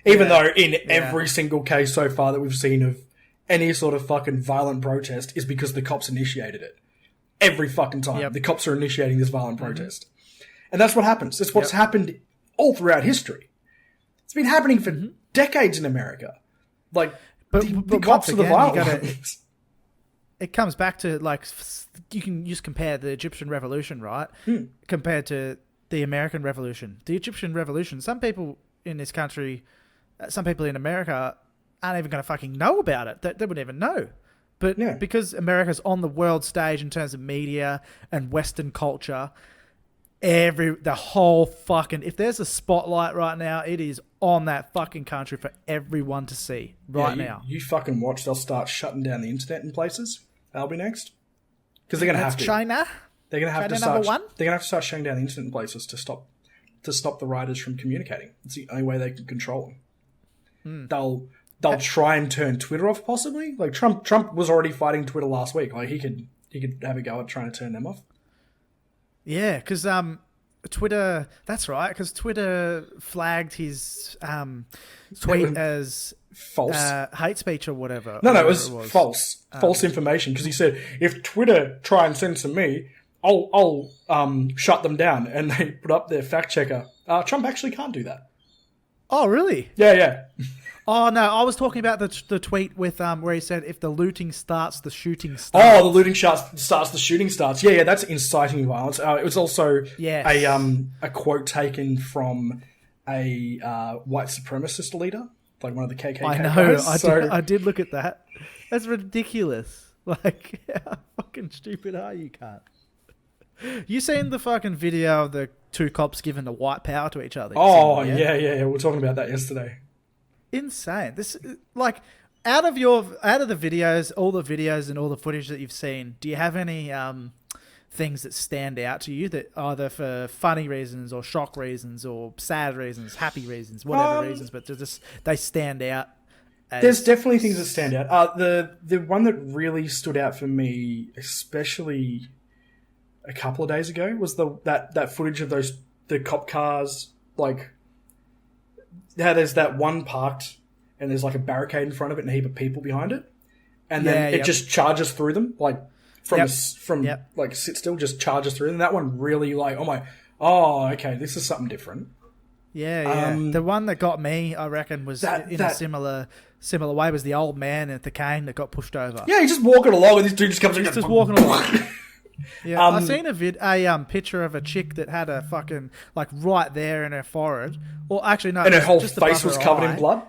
Even though in every single case so far that we've seen of any sort of fucking violent protest is because the cops initiated it. Every fucking time. The cops are initiating this violent protest. And that's what happens. That's what's happened all throughout history. It's been happening for decades in America. Like, the cops are the violent. It comes back to, like, you can just compare the Egyptian Revolution, right? Compared to the American Revolution. The Egyptian Revolution, some people in this country, some people in America aren't even going to fucking know about it. They wouldn't even know. But because America's on the world stage in terms of media and Western culture, the whole fucking, if there's a spotlight right now, it is on that fucking country for everyone to see now. You fucking watch, they'll start shutting down the internet in places. That'll be next. Because they're going to have to. China? They're going to have to start. They're going to have to start shutting down the internet in places to stop the writers from communicating. It's the only way they can control them. They'll try and turn Twitter off, possibly. Like Trump was already fighting Twitter last week. Like he could have a go at trying to turn them off. Yeah, because Twitter. That's right. Because Twitter flagged his tweet as false hate speech or whatever. No, it was false. False information. Because he said, if Twitter try and censor me, I'll shut them down. And they put up their fact checker. Trump actually can't do that. Oh, really? Yeah. Oh, no, I was talking about the tweet with where he said, if the looting starts, the shooting starts. Oh, the looting starts, the shooting starts. Yeah, that's inciting violence. It was also a quote taken from a white supremacist leader, like one of the KKK I know, guys. I did look at that. That's ridiculous. Like, how fucking stupid are you, cunt? You seen the fucking video of the two cops giving the white power to each other? Oh, yeah. We were talking about that yesterday. Insane. This, like, out of the videos, all the videos and all the footage that you've seen, do you have any things that stand out to you that either for funny reasons or shock reasons or sad reasons, happy reasons, whatever reasons, but they stand out There's definitely things that stand out. The one that really stood out for me, especially a couple of days ago, was that footage of the cop cars, like how there's that one parked and there's like a barricade in front of it and a heap of people behind it, and then it just charges through them, like like sit still, just charges through them. That one really like, okay, this is something different. Yeah. The one that got me, I reckon, was a similar way, was the old man at the cane that got pushed over. Yeah, he's just walking along and this dude just comes in. He's just walking along. Yeah, I've seen a picture of a chick that had a fucking, like, right there in her forehead. Or actually, no. And her whole face was covered in blood?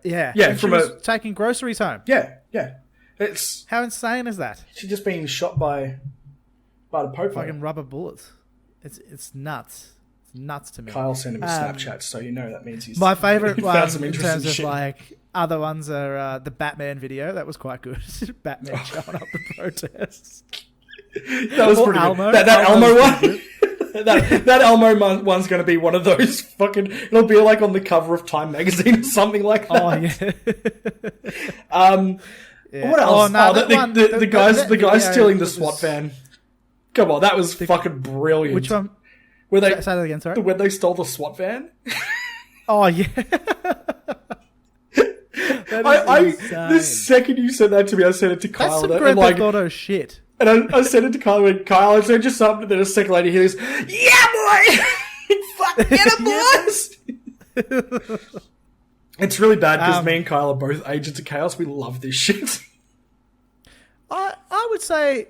Yeah, and she was taking groceries home. Yeah. It's... How insane is that? She's just being shot by the popo. Fucking rubber bullets. It's nuts. It's nuts to me. Kyle sent him a Snapchat, so that means he's... My favourite one found some in terms of, shit. like, other ones are the Batman video. That was quite good. Batman showing up to protests. That was pretty Elmo. good. That Elmo one... that Elmo one's going to be one of those fucking... It'll be like on the cover of Time magazine or something like that. Oh, yeah. What else? The guy video stealing the SWAT van. Come on, that was fucking brilliant. Which one? Where they, say that again, sorry? When they stole the SWAT van. Oh, yeah. The second you said that to me, I sent it to Kyle. That's some Grand Theft Auto shit. And I sent it to Kyle and Kyle, I said just something, and then a second later he goes, yeah, boy! Fuck, get it, boys! It's really bad because me and Kyle are both agents of chaos. We love this shit. I would say...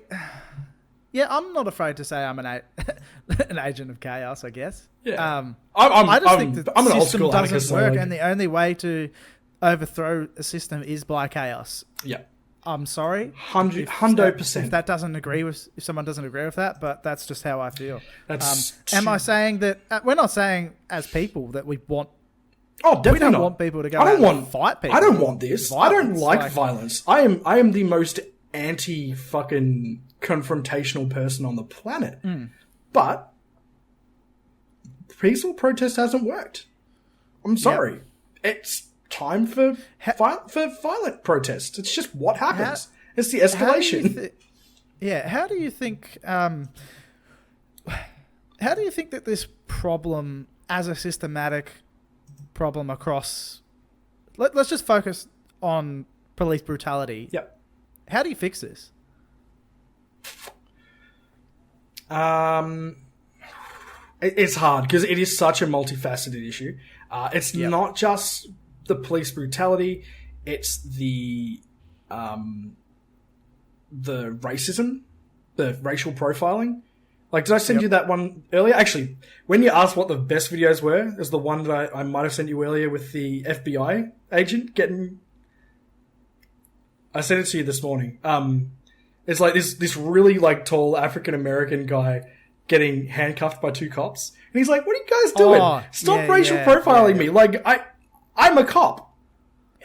Yeah, I'm not afraid to say I'm an agent of chaos, I guess. Yeah. I just think the I'm an old system school doesn't anarchist, work, so and the only way to overthrow a system is by chaos. Yeah. I'm sorry. 100%. If that doesn't agree with, if someone doesn't agree with that, but that's just how I feel. Am I saying that we're not saying as people that we want? Oh, definitely we don't not. Want people to go out and fight people. I don't want this. Violence. I don't like violence. I am the most anti fucking confrontational person on the planet. But peaceful protest hasn't worked. I'm sorry. It's time for violent protest. It's just what happens. It's the escalation. How do you think? How do you think that this problem, as a systematic problem across, let's just focus on police brutality. Yep. How do you fix this? It's hard because it is such a multifaceted issue. It's not just the police brutality; it's the racism, the racial profiling. Like, did I send you that one earlier? Actually, when you asked what the best videos were, is the one that I might have sent you earlier with the FBI agent getting. I sent it to you this morning. It's like this really like tall African American guy getting handcuffed by two cops, and he's like, "What are you guys doing? Stop racial profiling me! Like I'm a cop.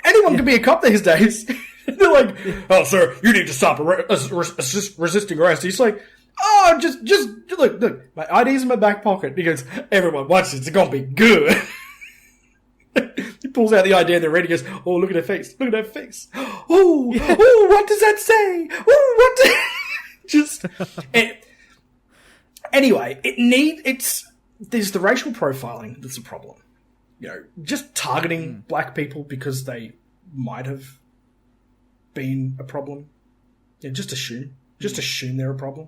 Anyone can be a cop these days." They're like, "Oh, sir, you need to stop resisting arrest." He's like, "Oh, just look, my ID's in my back pocket." He goes, "Everyone, watch this. It's gonna be good." He pulls out the ID and they're ready. He goes, "Oh, look at her face. Look at her face. Oh, what does that say? Oh, Anyway, there's the racial profiling that's a problem. You know, just targeting black people because they might have been a problem. Yeah, just assume they're a problem.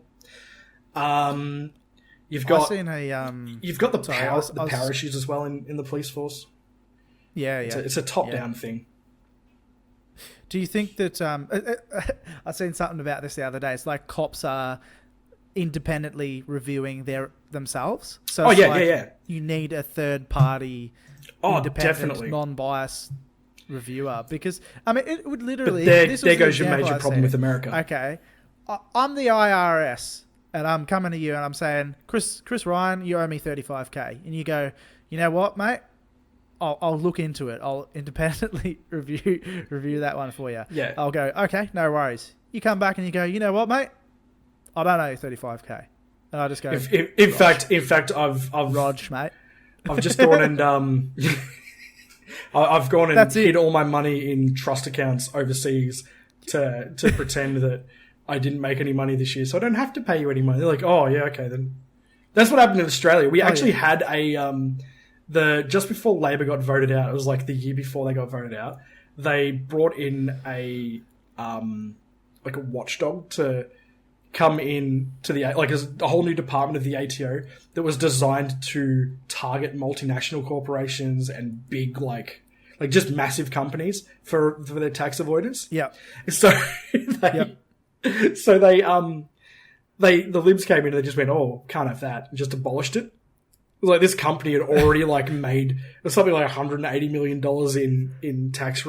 You've got the power issues as well in the police force. Yeah. It's a top-down thing. Do you think that I seen something about this the other day? It's like cops are independently reviewing themselves. So you need a third party, independent, non-biased reviewer, because I mean it would literally. But there goes your major problem with America. Okay, I'm the IRS, and I'm coming to you and I'm saying, Chris Ryan, you owe me $35,000, and you go, you know what, mate? I'll look into it. I'll independently review that one for you. Yeah. I'll go, okay, no worries. You come back and you go, you know what, mate? I don't owe you $35,000. And I just go, in fact, I've Rog, mate. I've just gone and I've gone and That's it. hid all my money in trust accounts overseas to pretend that I didn't make any money this year, so I don't have to pay you any money. They're like, oh yeah, okay then. That's what happened in Australia. We actually had just before Labor got voted out, it was like the year before they got voted out, they brought in a watchdog to come in to the, like, a whole new department of the ATO that was designed to target multinational corporations and big, like just massive companies for their tax avoidance. Yeah. So the Libs came in and they just went, oh, can't have that, and just abolished it. It was like this company had already made something like $180 million in tax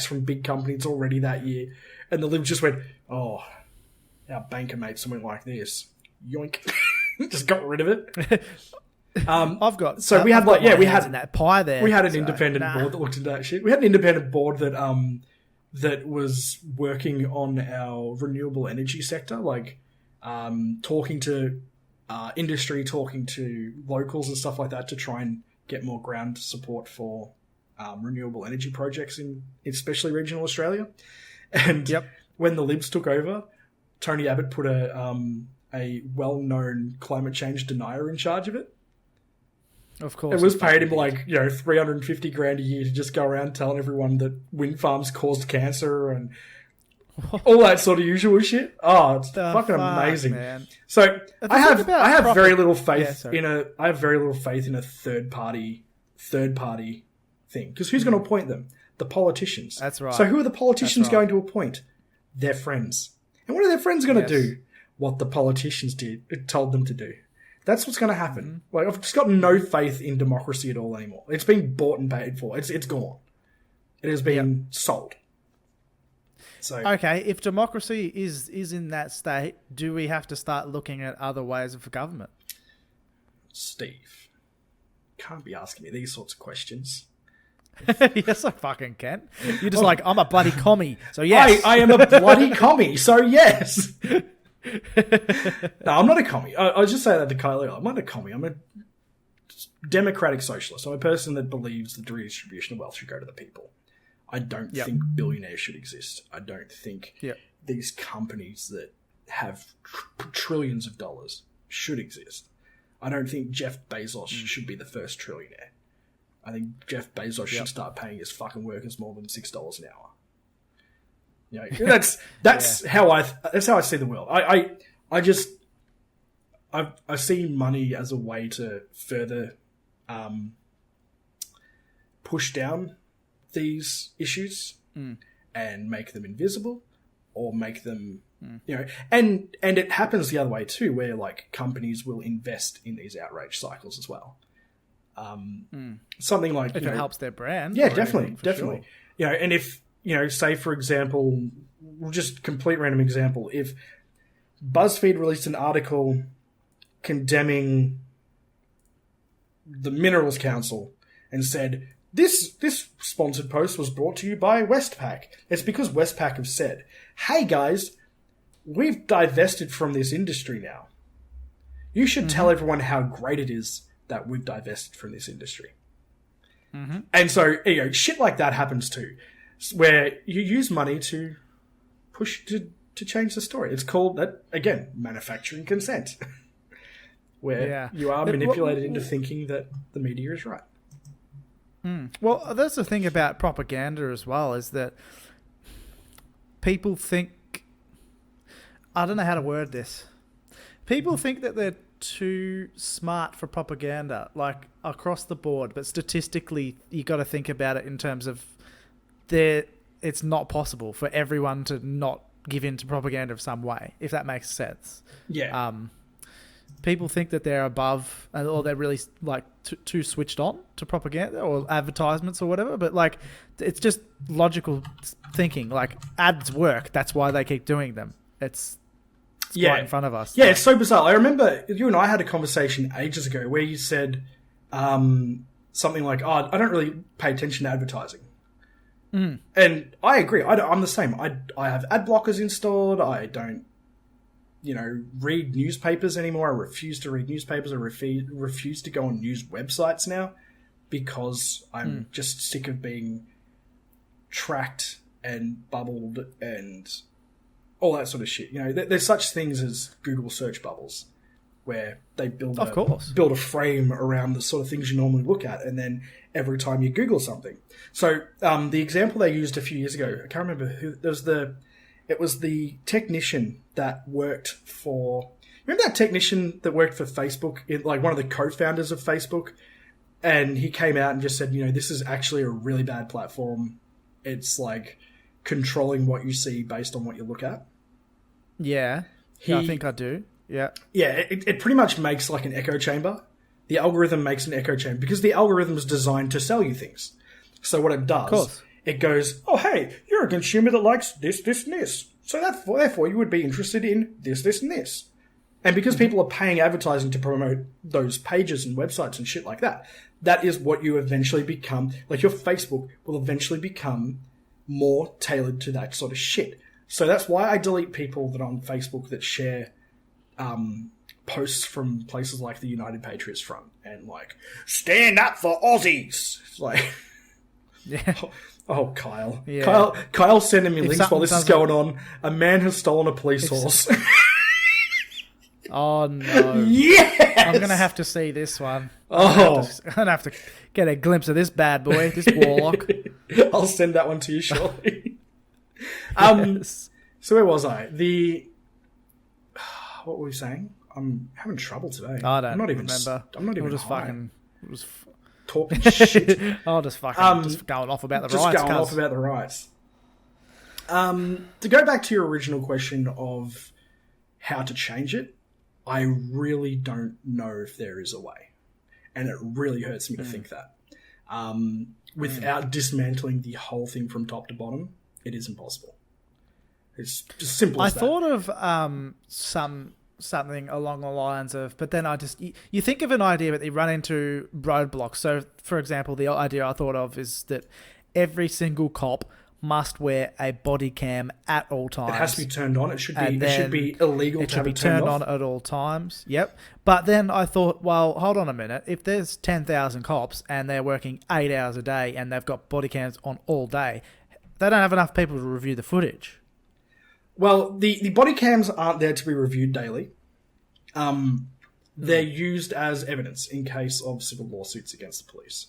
from big companies already that year, and the Libs just went, oh, our banker made something like this, yoink, just got rid of it. I've got we had in that pie there. We had an independent board that looked into that shit. We had an independent board that was working on our renewable energy sector, talking to industry, talking to locals and stuff like that to try and get more ground support for renewable energy projects in especially regional Australia. And when the Libs took over, Tony Abbott put a well-known climate change denier in charge of it. Of course. It was paid him $350,000 a year to just go around telling everyone that wind farms caused cancer and all that sort of usual shit. Oh, it's fucking amazing, man. So I have very little faith in a third party thing, because who's going to appoint them? The politicians. That's right. So who are the politicians going to appoint? Their friends. And what are their friends going to do? What the politicians told them to do. That's what's going to happen. Mm-hmm. I've just got no faith in democracy at all anymore. It's been bought and paid for. It's gone. It has been sold. So okay, if democracy is in that state, do we have to start looking at other ways of government? Steve, can't be asking me these sorts of questions. Yes, I fucking can. You're just I'm a bloody commie, so yes. I am a bloody commie, so yes. No, I'm not a commie. I was just saying that to Kylie. I'm not a commie. I'm a democratic socialist. I'm a person that believes the redistribution of wealth should go to the people. I don't think billionaires should exist. I don't think these companies that have trillions of dollars should exist. I don't think Jeff Bezos should be the first trillionaire. I think Jeff Bezos should start paying his fucking workers more than $6 an hour. You know, that's how I see the world. I see money as a way to further push down these issues and make them invisible, or make them and it happens the other way too, where companies will invest in these outrage cycles as well. Something like if it helps their brand. Yeah, definitely. Sure. And if say for example, just complete random example, if BuzzFeed released an article condemning the Minerals Council and said, This sponsored post was brought to you by Westpac. It's because Westpac have said, hey guys, we've divested from this industry now. You should tell everyone how great it is that we've divested from this industry. Mm-hmm. And so, shit like that happens too, where you use money to push to change the story. It's called, that again, manufacturing consent, where you are manipulated into thinking that the media is right. Well, that's the thing about propaganda as well, is that people think, I don't know how to word this. People think that they're too smart for propaganda, across the board, but statistically, you got to think about it in terms of it's not possible for everyone to not give in to propaganda of some way, if that makes sense. Yeah. People think that they're above, or they're really too switched on to propaganda or advertisements or whatever. But it's just logical thinking. Ads work. That's why they keep doing them. It's right in front of us. Yeah, it's so bizarre. I remember you and I had a conversation ages ago where you said something like, "Oh, I don't really pay attention to advertising." And I agree. I'm the same. I have ad blockers installed. I don't read newspapers anymore. I refuse to read newspapers. I refuse to go on news websites now. because I'm just sick of being tracked and bubbled and all that sort of shit. You know, there's such things as Google search bubbles where they build a frame around the sort of things you normally look at, and then every time you Google something. So the example they used a few years ago, I can't remember who, it was the technician that worked for... Remember that technician that worked for Facebook, like one of the co-founders of Facebook? And he came out and just said, you know, this is actually a really bad platform. It's like controlling what you see based on what you look at. Yeah. I think I do. Yeah. Yeah, it pretty much makes like an echo chamber. The algorithm makes an echo chamber because the algorithm is designed to sell you things. So what it does, it goes, oh, hey, you're a consumer that likes this, this, and this. So therefore you would be interested in this, this, and this. And because people are paying advertising to promote those pages and websites and shit like that, that is what you eventually become. Like your Facebook will eventually become more tailored to that sort of shit. So that's why I delete people that are on Facebook that share posts from places like the United Patriots Front and like, stand up for Aussies. It's like, yeah. Oh, Kyle. Yeah. Kyle's sending me links while this is going on. A man has stolen a police horse. Oh, no. Yes! I'm going to have to see this one. Oh. I'm going to have to get a glimpse of this bad boy, this warlock. I'll send that one to you shortly. Yes. So where was I? What were we saying? I'm having trouble today. I don't I'm not even remember. I'm not even just high. fucking... Talking shit. I'll just fucking just going off about the just riots. Just going off about the riots. To go back to your original question of how to change it, I really don't know if there is a way. And it really hurts me to think that. Without dismantling the whole thing from top to bottom, it is impossible. It's just simple as that. I thought of something along the lines of, but then you think of an idea, but you run into roadblocks. So, for example, the idea I thought of is that every single cop must wear a body cam at all times. It has to be turned on. It should be illegal to have it turned on at all times. Yep. But then I thought, well, hold on a minute. If there's 10,000 cops and they're working 8 hours a day and they've got body cams on all day, they don't have enough people to review the footage. Well, the body cams aren't there to be reviewed daily. They're used as evidence in case of civil lawsuits against the police.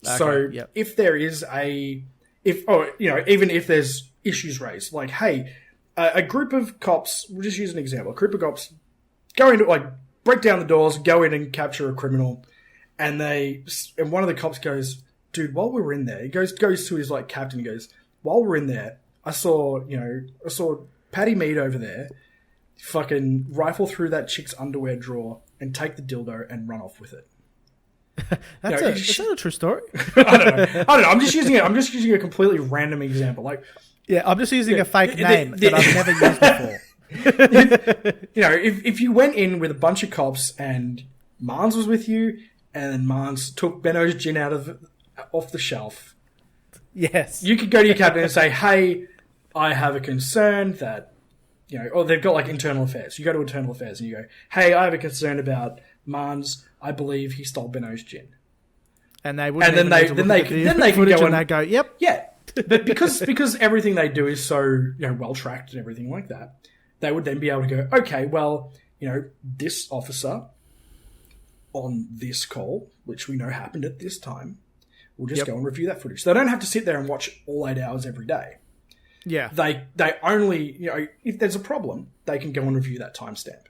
Okay, so if there is even if there's issues raised, like, hey, a group of cops, we'll just use an example, a group of cops go into, like, break down the doors, go in and capture a criminal, and one of the cops goes, dude, while we were in there, he goes to his, like, captain, he goes, while we were in there, I saw Patty Mead over there fucking rifle through that chick's underwear drawer and take the dildo and run off with it. Is that a true story? I don't know. I'm just using a completely random example. Like, yeah, I'm just using a fake name that I've never used before. If you went in with a bunch of cops and Marnes was with you, and Marnes took Benno's gin off the shelf, yes, you could go to your captain and say, "Hey, I have a concern that." Or they've got like internal affairs. You go to internal affairs and you go, "Hey, I have a concern about Marnes. I believe he stole Benno's gin." And they then they can go and they go, "Yep, yeah." But because everything they do is so well tracked and everything like that, they would then be able to go, "Okay, well, this officer on this call, which we know happened at this time, we'll just go and review that footage." So they don't have to sit there and watch all 8 hours every day. Yeah. They only, if there's a problem, they can go and review that timestamp.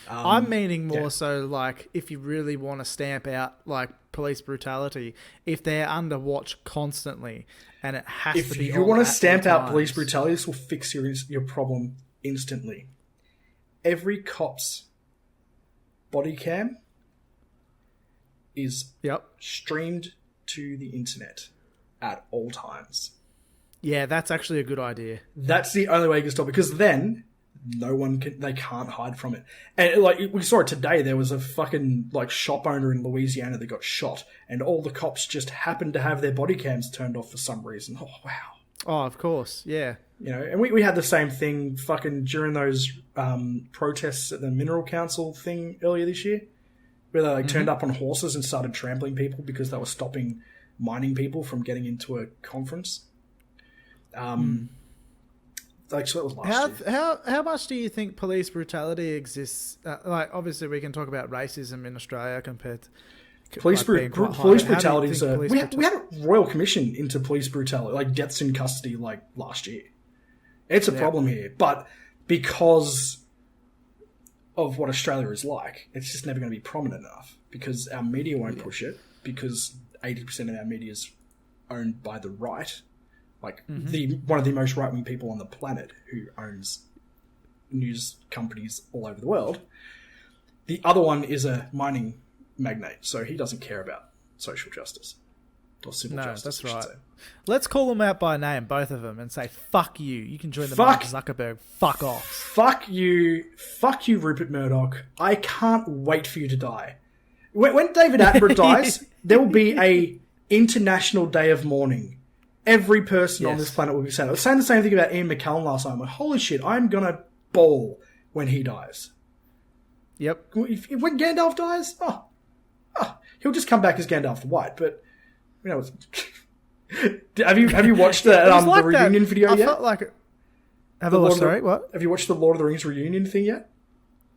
I'm meaning more so like if you really want to stamp out like police brutality, if they're under watch constantly and it has to be. If you want to stamp out police brutality, this will fix your problem instantly. Every cop's body cam is streamed to the internet at all times. Yeah, that's actually a good idea. That's the only way you can stop it, because then they can't hide from it. And like we saw it today, there was a fucking like shop owner in Louisiana that got shot, and all the cops just happened to have their body cams turned off for some reason. Oh wow! Oh, of course, yeah. And we had the same thing fucking during those protests at the Mineral Council thing earlier this year. where they turned up on horses and started trampling people because they were stopping mining people from getting into a conference. So that was last year. How much do you think police brutality exists? Obviously, we can talk about racism in Australia compared to Police brutality is we had a royal commission into police brutality, like deaths in custody, like last year. It's a problem here, but because of what Australia is like, it's just never going to be prominent enough because our media won't push it because 80% of our media is owned by the right, like one of the most right-wing people on the planet who owns news companies all over the world. The other one is a mining magnate, so he doesn't care about social justice or civil justice. That's right. Let's call them out by name, both of them, and say, fuck you. You can join the Mark Zuckerberg. Fuck off. Fuck you, Rupert Murdoch. I can't wait for you to die. When David Attenborough dies, there will be a international day of mourning. Every person on this planet will be sad. I was saying the same thing about Ian McKellen last time. Like, holy shit, I'm gonna bawl when he dies. Yep. When Gandalf dies, he'll just come back as Gandalf the White. But you know, have you watched the reunion video yet? I felt like have you watched the Lord of the Rings reunion thing yet?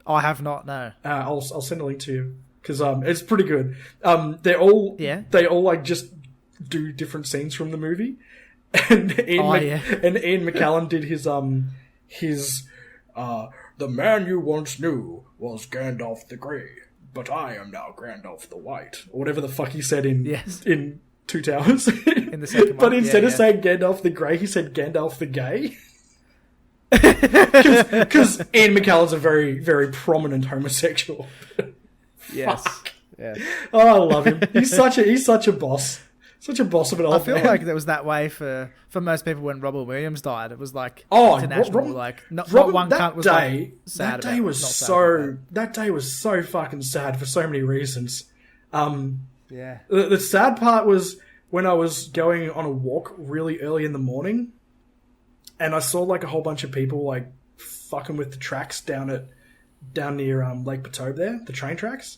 I have not. No. I'll send a link to you because it's pretty good. They all like just do different scenes from the movie, and Ian McKellen did his the man you once knew was Gandalf the Grey, but I am now Gandalf the White, or whatever the fuck he said in Two Towers. In the second one. But instead of saying Gandalf the Grey, he said Gandalf the Gay. Because Ian McKellen's a very, very prominent homosexual. Yes. Fuck. Yeah. Oh, I love him. He's such a boss. Such a boss of an old man. I feel like that was that way for most people when Robert Williams died. It was like international, not one cunt was like sad. That day was so fucking sad for so many reasons. The sad part was when I was going on a walk really early in the morning, and I saw like a whole bunch of people like fucking with the tracks down near Lake Potobe there, the train tracks.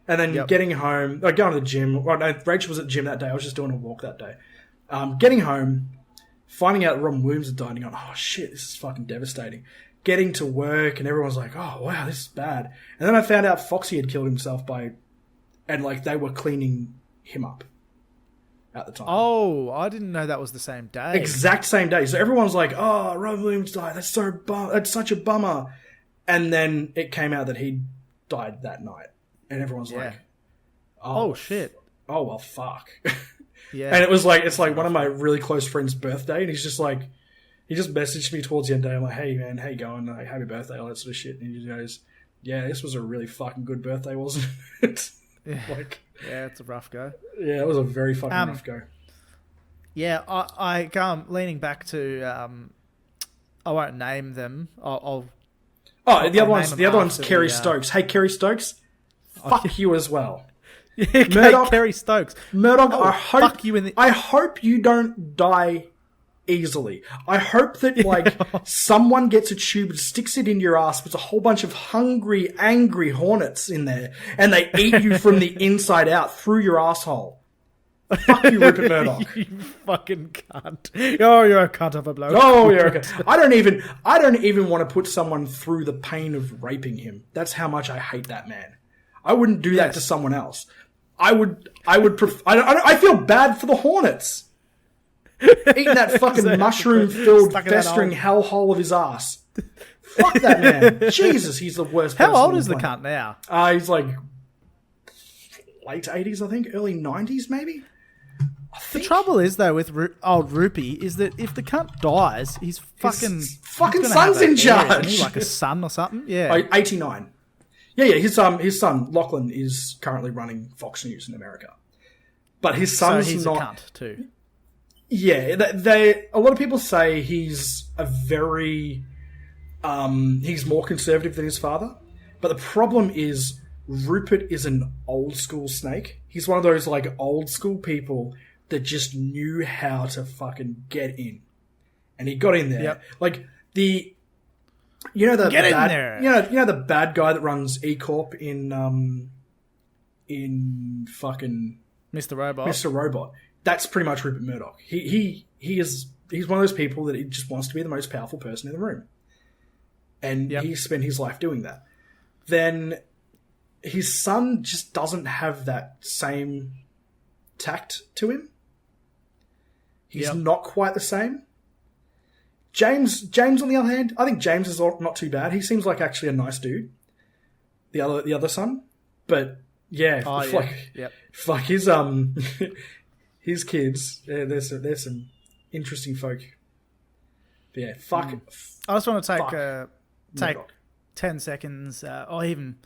And then getting home, going to the gym. Well, no, Rachel was at the gym that day. I was just doing a walk that day. Getting home, finding out Robin Williams had died, and going, oh shit, this is fucking devastating. Getting to work, and everyone's like, oh wow, this is bad. And then I found out Foxy had killed himself and like they were cleaning him up at the time. Oh, I didn't know that was the same day. Exact same day. So everyone's like, oh, Robin Williams died. That's such a bummer. And then it came out that he died that night. And everyone's like, oh shit. Oh, well, fuck. Yeah. And it's like one of my really close friends' birthday, and he's just like, he just messaged me towards the end of the day. I'm like, hey man, how you going? Like, happy birthday, all that sort of shit. And he goes, yeah, this was a really fucking good birthday, wasn't it? Yeah, it's a rough go. Yeah, it was a very fucking rough go. Yeah, I leaning back to, I won't name them. The other one's Kerry Stokes. Hey, Kerry Stokes. Fuck you as well. Yeah, Murdoch, Kerry Stokes. Murdoch, fuck you I hope you don't die easily. I hope that someone gets a tube and sticks it in your ass with a whole bunch of hungry, angry hornets in there, and they eat you from the inside out through your asshole. Fuck you, Rupert Murdoch. You fucking cunt. Oh, you're a cunt of a bloke. Oh, you're a cunt. I don't even want to put someone through the pain of raping him. That's how much I hate that man. I wouldn't do that to someone else. I feel bad for the hornets. Eating that fucking mushroom-filled, festering hellhole of his ass. Fuck that man. Jesus, he's the worst person. How old is the cunt now? He's like late 80s, I think. Early 90s, maybe? The trouble is, though, with old Rupee, is that if the cunt dies, his fucking son's in charge. Isn't he? Like a son or something? Yeah. 89. Yeah, his son, Lachlan, is currently running Fox News in America. But his son's he's not... a cunt, too. Yeah, a lot of people say he's he's more conservative than his father. But the problem is, Rupert is an old school snake. He's one of those, like, old school people that just knew how to fucking get in. And he got in there. Yep. Like, the bad guy that runs E Corp in in fucking Mr. Robot. Mr. Robot. That's pretty much Rupert Murdoch. He's one of those people that he just wants to be the most powerful person in the room. And he spent his life doing that. Then his son just doesn't have that same tact to him. He's not quite the same. James, on the other hand, I think James is not too bad. He seems like actually a nice dude. The other son, but fuck his his kids. There's some interesting folk. But yeah, fuck. I just want to take Murdoch. 10 seconds, or even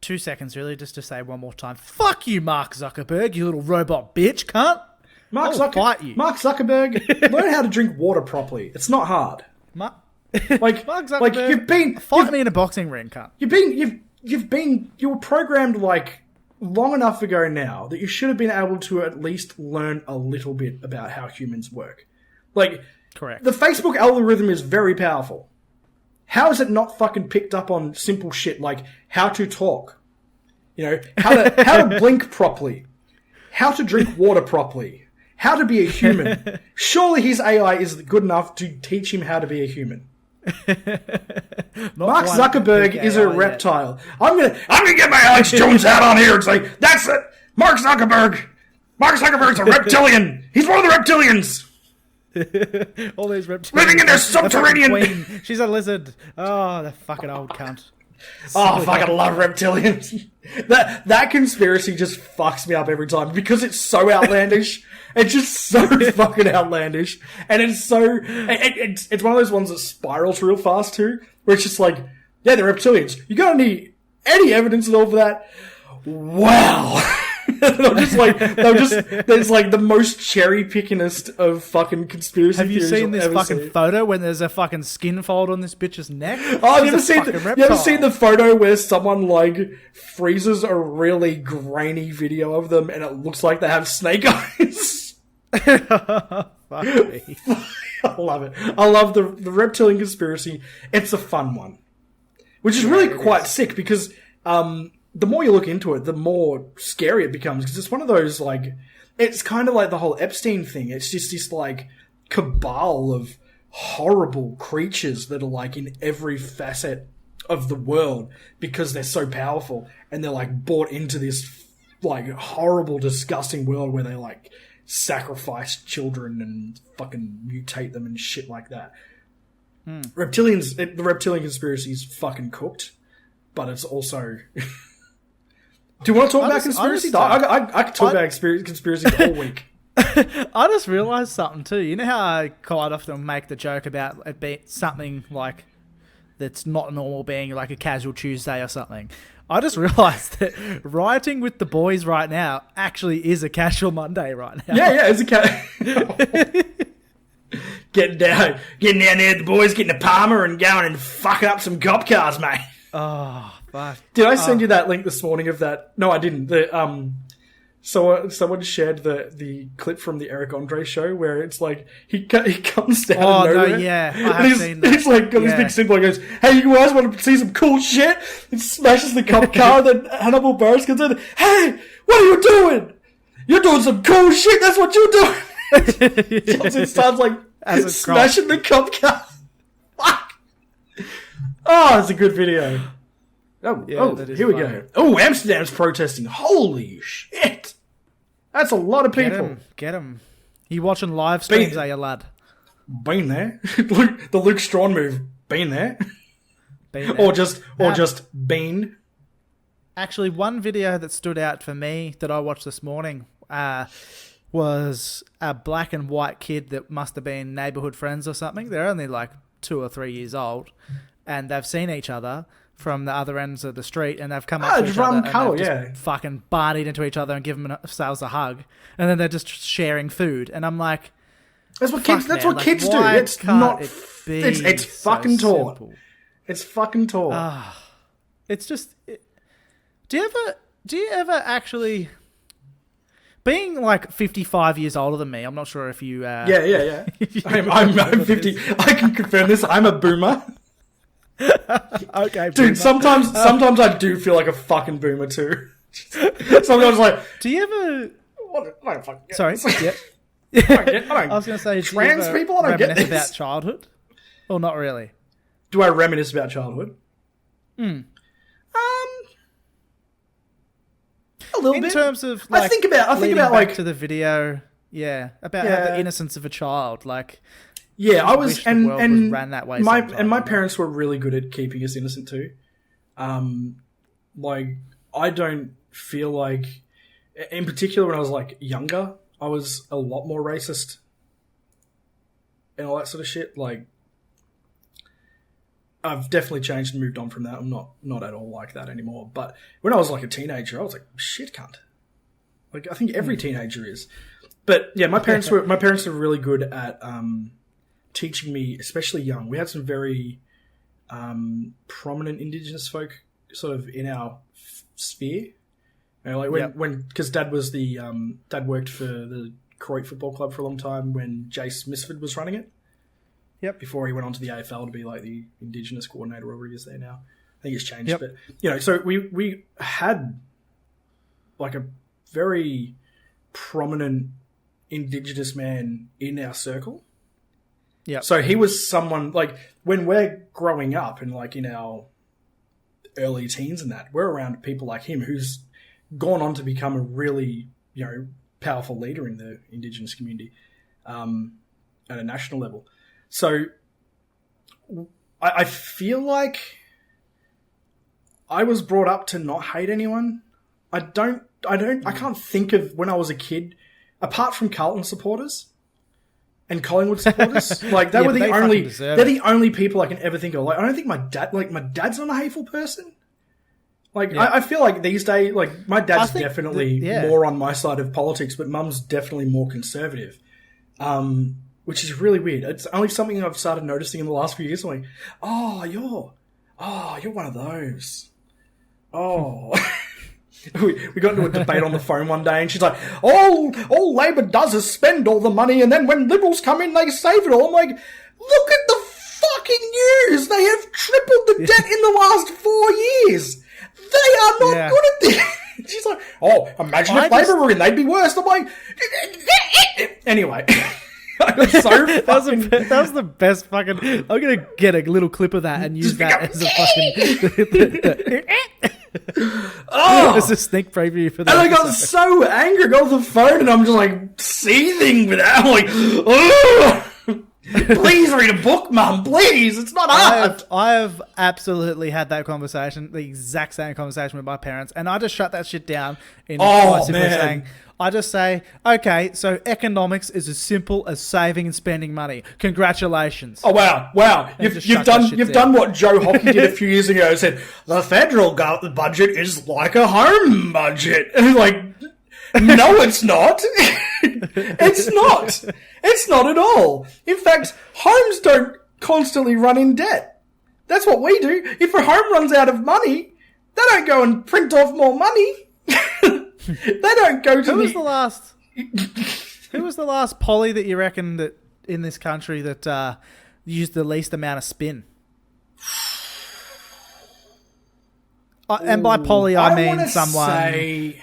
2 seconds, really, just to say one more time, fuck you, Mark Zuckerberg, you little robot bitch, cunt. Mark fight you. Mark Zuckerberg, learn how to drink water properly. It's not hard. Mark Like Zuckerberg, fight me in a boxing ring, cunt. You were programmed like long enough ago now that you should have been able to at least learn a little bit about how humans work. Like, correct. The Facebook algorithm is very powerful. How is it not fucking picked up on simple shit like how to talk? You know, how to blink properly, how to drink water properly, how to be a human. Surely his AI is good enough to teach him how to be a human. Mark Zuckerberg is a reptile. I'm gonna get my Alex Jones hat on here and say, that's it! Mark Zuckerberg! Mark Zuckerberg's a reptilian! He's one of the reptilians! All these reptilians. Living in their subterranean... Queen. She's a lizard. Oh, the fucking old cunt. Oh, fucking love reptilians. That conspiracy just fucks me up every time because it's so outlandish. It's just so fucking outlandish. And it's so... It's one of those ones that spirals real fast too, where it's just like, yeah, they're reptilians. You got any evidence at all for that? Wow. There's like the most cherry pickingest of fucking conspiracy theories. Have you seen this fucking photo when there's a fucking skin fold on this bitch's neck? Oh, you ever seen the photo where someone like freezes a really grainy video of them and it looks like they have snake eyes? Fuck me. I love it. I love the reptilian conspiracy. It's a fun one, which is really quite sick because the more you look into it, the more scary it becomes because it's one of those like, it's kind of like the whole Epstein thing. It's just this like cabal of horrible creatures that are like in every facet of the world because they're so powerful and they're like bought into this like horrible, disgusting world where they like sacrifice children and fucking mutate them and shit like that. The reptilian conspiracy is fucking cooked, but it's also... Do you want to talk about conspiracy? I could talk about conspiracy the whole week. I just realised something too. You know how I quite often make the joke about it being something like that's not normal being like a casual Tuesday or something. I just realised that rioting with the boys right now actually is a casual Monday right now. Yeah, it's a getting down there with the boys, getting a Palmer and going and fucking up some cop cars, mate. Oh, fuck. Did I send you that link this morning of that? No, I didn't. Someone shared the clip from the Eric Andre show where it's like he comes down. Oh nowhere, no, yeah, I have seen that. He's like got this big symbol and goes, "Hey, you guys want to see some cool shit?" And smashes the cop car. Then Hannibal Buress comes in. Hey, what are you doing? You're doing some cool shit. That's what you're doing. Johnson starts like smashing the cop car. Fuck. Oh, it's a good video. Here we go. Oh, Amsterdam's protesting. Holy shit. That's a lot of people. Get him. You watching live streams, are you, lad? Been there. The Luke Strawn move. Been there. Or just been. Actually, one video that stood out for me that I watched this morning was a black and white kid that must have been neighbourhood friends or something. They're only like 2 or 3 years old. And they've seen each other from the other ends of the street, and they've come up to each other and they've just fucking barneyed into each other and given themselves a hug, and then they're just sharing food, and I'm like, that's what kids do. It's not. It's fucking taught. It's fucking taught. It's just. Do you ever actually? Being like 55 years older than me, I'm not sure if you. Yeah. I'm 50. I can confirm this. I'm a boomer. Okay, dude. Sometimes I do feel like a fucking boomer too. Sometimes like, Do you ever? what? I don't fucking get Sorry. this. Yep. I I was going to say, trans do you ever people. I don't get reminisce this. about childhood, or not really? Do I reminisce about childhood? A little In bit. terms of, I think about leading back like to the video, about the innocence of a child, like. Yeah, I wish was, the world was ran that way my sometimes, my you know? parents were really good at keeping us innocent too. Like I don't feel like, in particular, when I was like younger, I was a lot more racist and all that sort of shit. Like, I've definitely changed and moved on from that. I'm not at all like that anymore. But when I was like a teenager, I was like, shit, cunt. Like I think every teenager is. But yeah, my parents were really good at teaching me, especially young. We had some very prominent Indigenous folk sort of in our sphere. You know, like because Dad was Dad worked for the Croydon Football Club for a long time when Jace Misford was running it. Yep. Before he went on to the AFL to be like the Indigenous coordinator or whatever he is there now. I think it's changed, Yep. but you know, so we had like a very prominent Indigenous man in our circle. Yeah. So he was someone like when we're growing up and like in our early teens and that, we're around people like him who's gone on to become a really, you know, powerful leader in the Indigenous community at a national level. So I feel like I was brought up to not hate anyone. I can't think of when I was a kid, apart from Carlton supporters and Collingwood supporters, like they were the only, they're the only people I can ever think of. Like, I don't think my dad's not a hateful person. Like, I feel like these days, like my dad's definitely more on my side of politics, but mum's definitely more conservative. Which is really weird. It's only something I've started noticing in the last few years. I'm like, you're one of those. Oh. We got into a debate on the phone one day and she's like, all Labor does is spend all the money and then when Liberals come in, they save it all. I'm like, look at the fucking news. They have tripled the debt in the last 4 years. They are not good at this. She's like, imagine if Labor were in, they'd be worse. I'm like, anyway. That was the best fucking. I'm gonna get a little clip of that and use that as a fucking. As a sneak preview for that. And I got so angry. I got off the phone and I'm just like seething with that. I'm like, please read a book, Mum. Please, it's not hard. I have absolutely had that conversation, the exact same conversation with my parents, and I just shut that shit down. I just say, okay, so economics is as simple as saving and spending money. Congratulations. Oh wow! You've done what Joe Hockey did a few years ago. Said the federal budget is like a home budget, and like, no, it's not. It's not. It's not at all. In fact, homes don't constantly run in debt. That's what we do. If a home runs out of money, they don't go and print off more money. They don't go to Who was the last poly that you reckon that in this country that used the least amount of spin? And by poly, I mean someone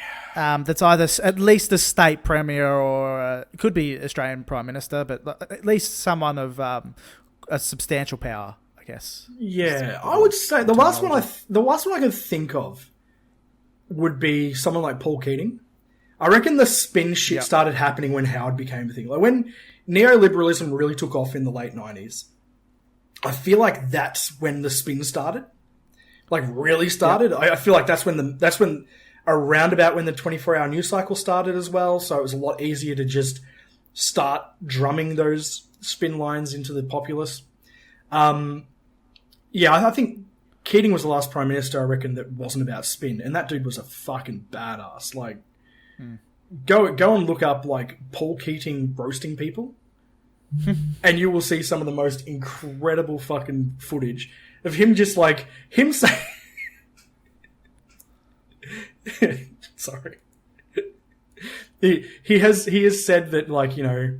that's either at least a state premier or it could be Australian Prime Minister, but at least someone of a substantial power, I guess. Yeah, I would say the last one I can think of would be someone like Paul Keating. I reckon the spin shit started happening when Howard became a thing. Like when neoliberalism really took off in the late 90s, I feel like that's when the spin started. Like really started. Yep. I feel like that's when around about when the 24-hour news cycle started as well. So it was a lot easier to just start drumming those spin lines into the populace. I think Keating was the last Prime Minister, I reckon, that wasn't about spin. And that dude was a fucking badass. Like, go and look up, like, Paul Keating roasting people. And you will see some of the most incredible fucking footage of him just, like, him saying... Sorry. He has said that, like, you know,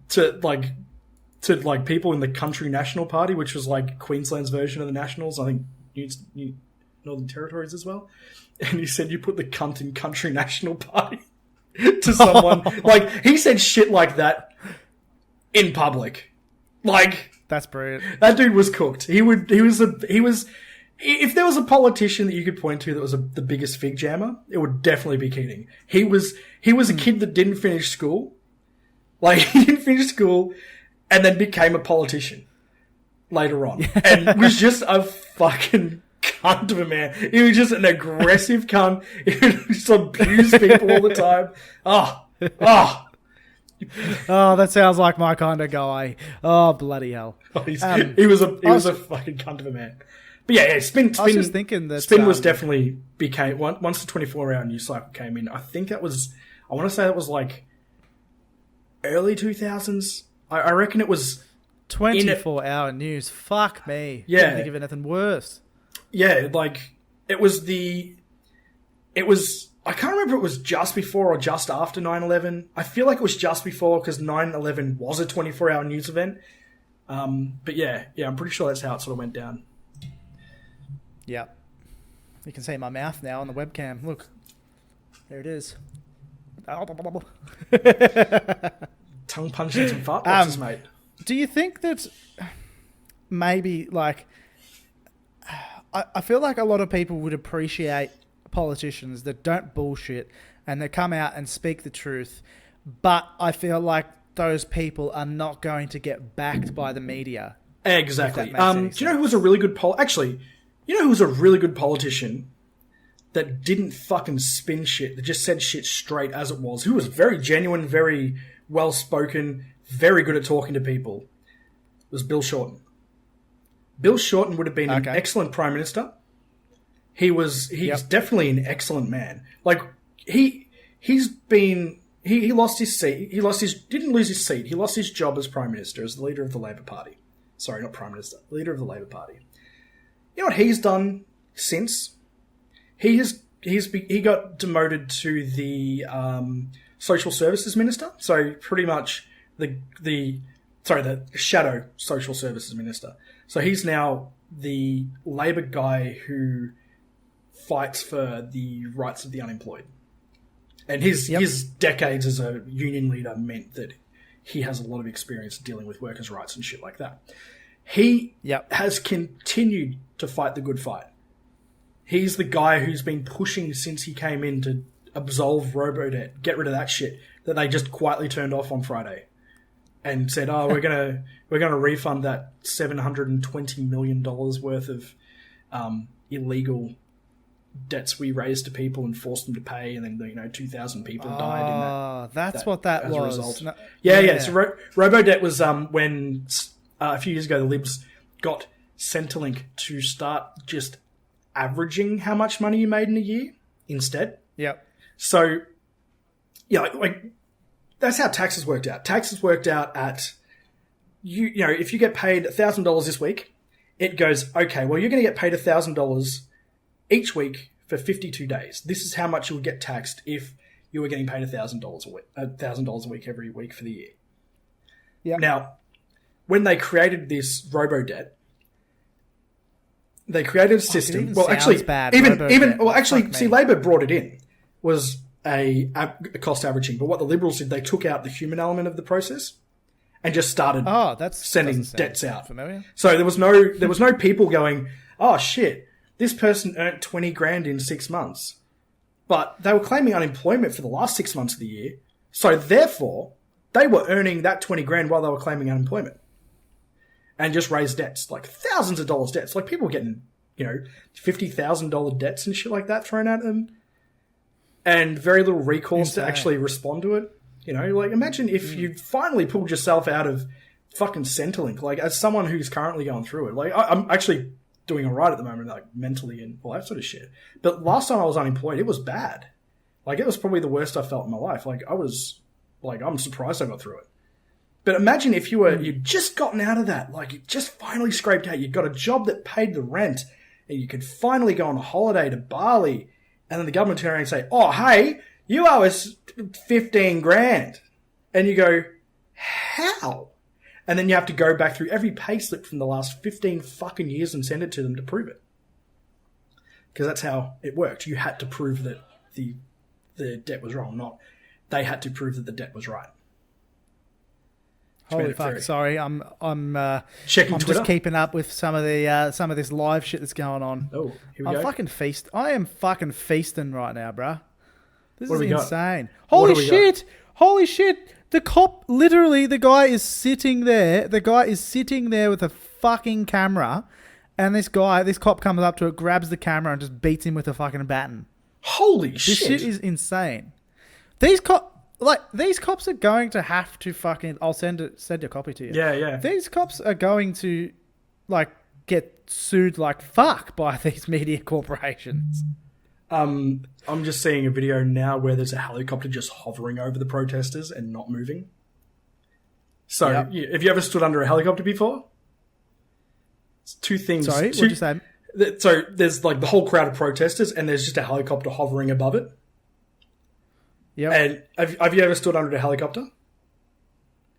to people in the Country National Party, which was like Queensland's version of the Nationals. I think Northern Territories as well. And he said you put the cunt in Country National Party to someone. Like, he said shit like that in public. Like, That's brilliant. that dude was cooked. He was, if there was a politician that you could point to that was the biggest fig jammer, it would definitely be Keating. He was a kid that didn't finish school. Like, he didn't finish school and then became a politician later on. And was just a fucking cunt of a man. He was just an aggressive cunt. He would just abuse people all the time. Oh. Oh, that sounds like my kind of guy. Oh, bloody hell. He was a fucking cunt of a man. But yeah, Spin. I was just thinking that Spin was definitely became once the 24-hour news cycle came in. I think that was. I want to say that was like early 2000s. I reckon it was 24-hour news. Fuck me. Yeah. I can't think of anything worse. Yeah, like it was. I can't remember if it was just before or just after 9/11. I feel like it was just before because 9/11 was a 24-hour news event. But yeah, I'm pretty sure that's how it sort of went down. Yep. You can see my mouth now on the webcam. Look. There it is. Tongue punching some fart boxes, mate. Do you think that maybe, like, I feel like a lot of people would appreciate politicians that don't bullshit and that come out and speak the truth, but I feel like those people are not going to get backed by the media. Exactly. Do you know who was a really good you know who was a really good politician that didn't fucking spin shit, that just said shit straight as it was, who was very genuine, very well-spoken, very good at talking to people? It was Bill Shorten. Bill Shorten would have been an excellent Prime Minister. He's definitely an excellent man. Like, he lost his seat. Didn't lose his seat. He lost his job as Prime Minister, as the leader of the Labor Party. Sorry, not Prime Minister. Leader of the Labor Party. You know what he's done since? He got demoted to the Social Services Minister. So pretty much the shadow Social Services Minister. So he's now the Labor guy who fights for the rights of the unemployed. And his decades as a union leader meant that he has a lot of experience dealing with workers' rights and shit like that. He has continued to fight the good fight. He's the guy who's been pushing since he came in to absolve robo-debt, get rid of that shit that they just quietly turned off on Friday, and said, "Oh, we're gonna refund that $720 million worth of illegal debts we raised to people and forced them to pay, and then 2,000 people died in that." That's what that as was. A result. No, yeah. So robo-debt was when a few years ago the Libs got Centrelink to start just averaging how much money you made in a year instead. Yep. So, yeah, like that's how taxes worked out. Taxes worked out at if you get paid $1,000 this week, it goes, okay, well, you're going to get paid $1,000 each week for 52 days. This is how much you would get taxed if you were getting paid $1,000 a week, $1,000 a week every week for the year. Yeah. Now, when they created this robo-debt, they created a system. Well, actually, Labor brought it in, was a cost averaging. But what the Liberals did, they took out the human element of the process and just started sending debts out. Familiar? So there was no people going, oh shit, this person earned 20 grand in 6 months, but they were claiming unemployment for the last 6 months of the year. So therefore, they were earning that 20 grand while they were claiming unemployment. And just raised debts, like thousands of dollars debts. Like people were getting, $50,000 debts and shit like that thrown at them. And very little recourse to actually respond to it. Like imagine if you finally pulled yourself out of fucking Centrelink. Like as someone who's currently going through it, like I'm actually doing all right at the moment, like mentally and all that sort of shit. But last time I was unemployed, it was bad. Like it was probably the worst I felt in my life. Like I'm surprised I got through it. But imagine if you'd just gotten out of that, like you just finally scraped out, you got a job that paid the rent, and you could finally go on a holiday to Bali, and then the government turn around and say, oh, hey, you owe us 15 grand. And you go, how? And then you have to go back through every payslip from the last 15 fucking years and send it to them to prove it. because that's how it worked. You had to prove that the debt was wrong, not they had to prove that the debt was right. Holy fuck! Sorry, I'm checking Twitter. Just keeping up with some of this live shit that's going on. Oh, here we go. I am fucking feasting right now, bruh. This is insane. Holy shit! Holy shit! The cop, literally, the guy is sitting there. The guy is sitting there with a fucking camera, and this cop comes up to it, grabs the camera, and just beats him with a fucking baton. Holy shit! This shit is insane. These cops are going to have to fucking. I'll send a copy to you. Yeah. These cops are going to, get sued like fuck by these media corporations. I'm just seeing a video now where there's a helicopter just hovering over the protesters and not moving. So, Have you ever stood under a helicopter before? It's two things. Sorry, what did you say? So there's the whole crowd of protesters, and there's just a helicopter hovering above it. Yeah. And have you ever stood under a helicopter?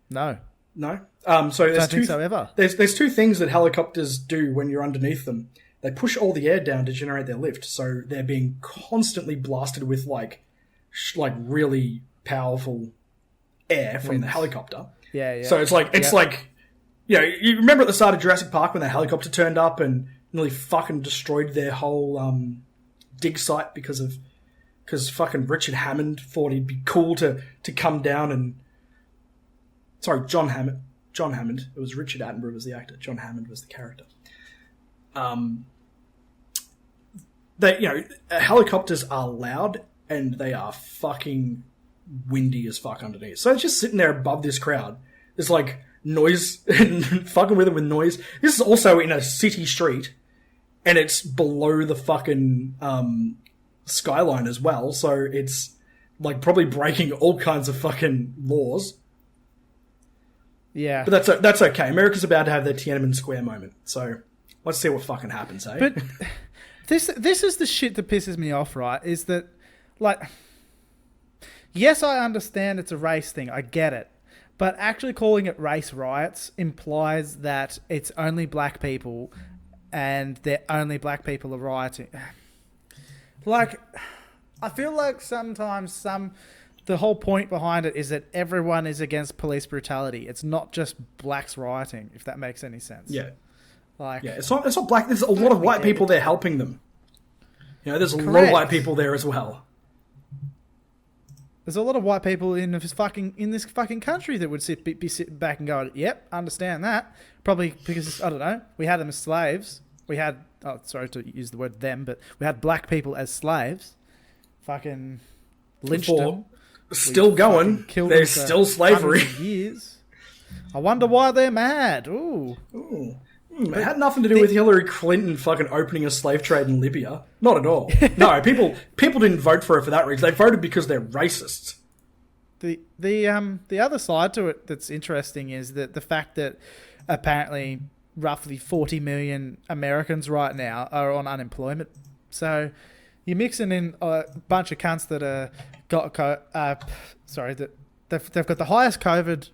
No. No. So there's don't think so ever. There's two things that helicopters do when you're underneath them. They push all the air down to generate their lift, so they're being constantly blasted with really powerful air from the helicopter. Yeah. So it's like you remember at the start of Jurassic Park when the helicopter turned up and nearly fucking destroyed their whole dig site because fucking Richard Hammond thought he'd be cool to come down and... Sorry, John Hammond. It was Richard Attenborough was the actor. John Hammond was the character. Helicopters are loud and they are fucking windy as fuck underneath. So it's just sitting there above this crowd. There's noise and fucking with it with noise. This is also in a city street and it's below the fucking skyline as well. So it's probably breaking all kinds of fucking laws. Yeah. But that's okay. America's about to have their Tiananmen Square moment. So let's see what fucking happens, eh? But this is the shit that pisses me off, right? Is that, yes, I understand it's a race thing. I get it. But actually calling it race riots implies that it's only black people and only black people are rioting. I feel like sometimes the whole point behind it is that everyone is against police brutality. It's not just blacks rioting, if that makes any sense. Yeah. It's not black. There's a lot of white people there helping them. There's a lot of white people there as well. There's a lot of white people in this fucking country that would be sitting back and going, yep, understand that. Probably because, I don't know, we had them as slaves. We had, sorry to use the word them, but we had black people as slaves. Fucking lynched them. Still going. There's still slavery. Years. I wonder why they're mad. Ooh. It had nothing to do with Hillary Clinton fucking opening a slave trade in Libya. Not at all. No, people didn't vote for her for that reason. They voted because they're racists. The other side to it that's interesting is that the fact that apparently roughly 40 million Americans right now are on unemployment. So you're mixing in a bunch of cunts that they've got the highest COVID.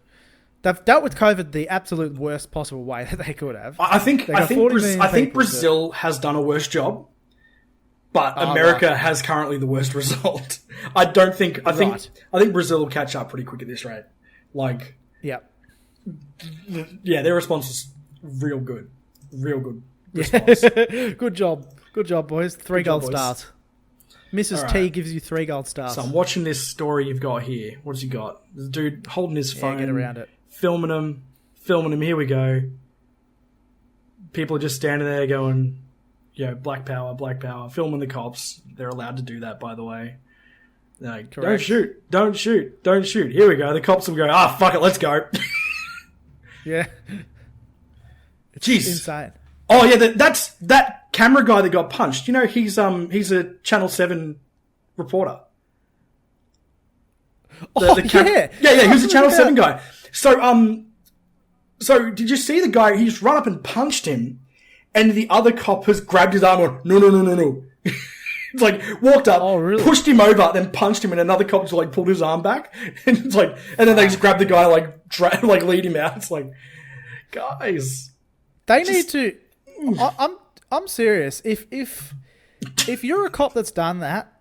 They've dealt with COVID the absolute worst possible way that they could have. I think Brazil has done a worse job, but America has currently the worst result. I think Brazil will catch up pretty quick at this rate. Their response is real good response. Good job, boys. 3 gold stars. Mrs. T gives you 3 gold stars. So I'm watching this story you've got here. What has he got? There's a dude holding his phone. Get around it. Filming him. Here we go. People are just standing there going, black power. Filming the cops. They're allowed to do that, by the way. Like, don't shoot. Here we go. The cops will go, fuck it, let's go. Yeah. Jeez. Insane. Oh, yeah, that's that camera guy that got punched. He's a Channel 7 reporter. Yeah, he was a Channel 7 guy. So did you see the guy? He just run up and punched him, and the other cop has grabbed his arm and went, no. It's walked up, pushed him over, then punched him, and another cop just pulled his arm back, and and then they just grabbed the guy, lead him out. It's guys, they need to. I'm serious. If if you're a cop that's done that,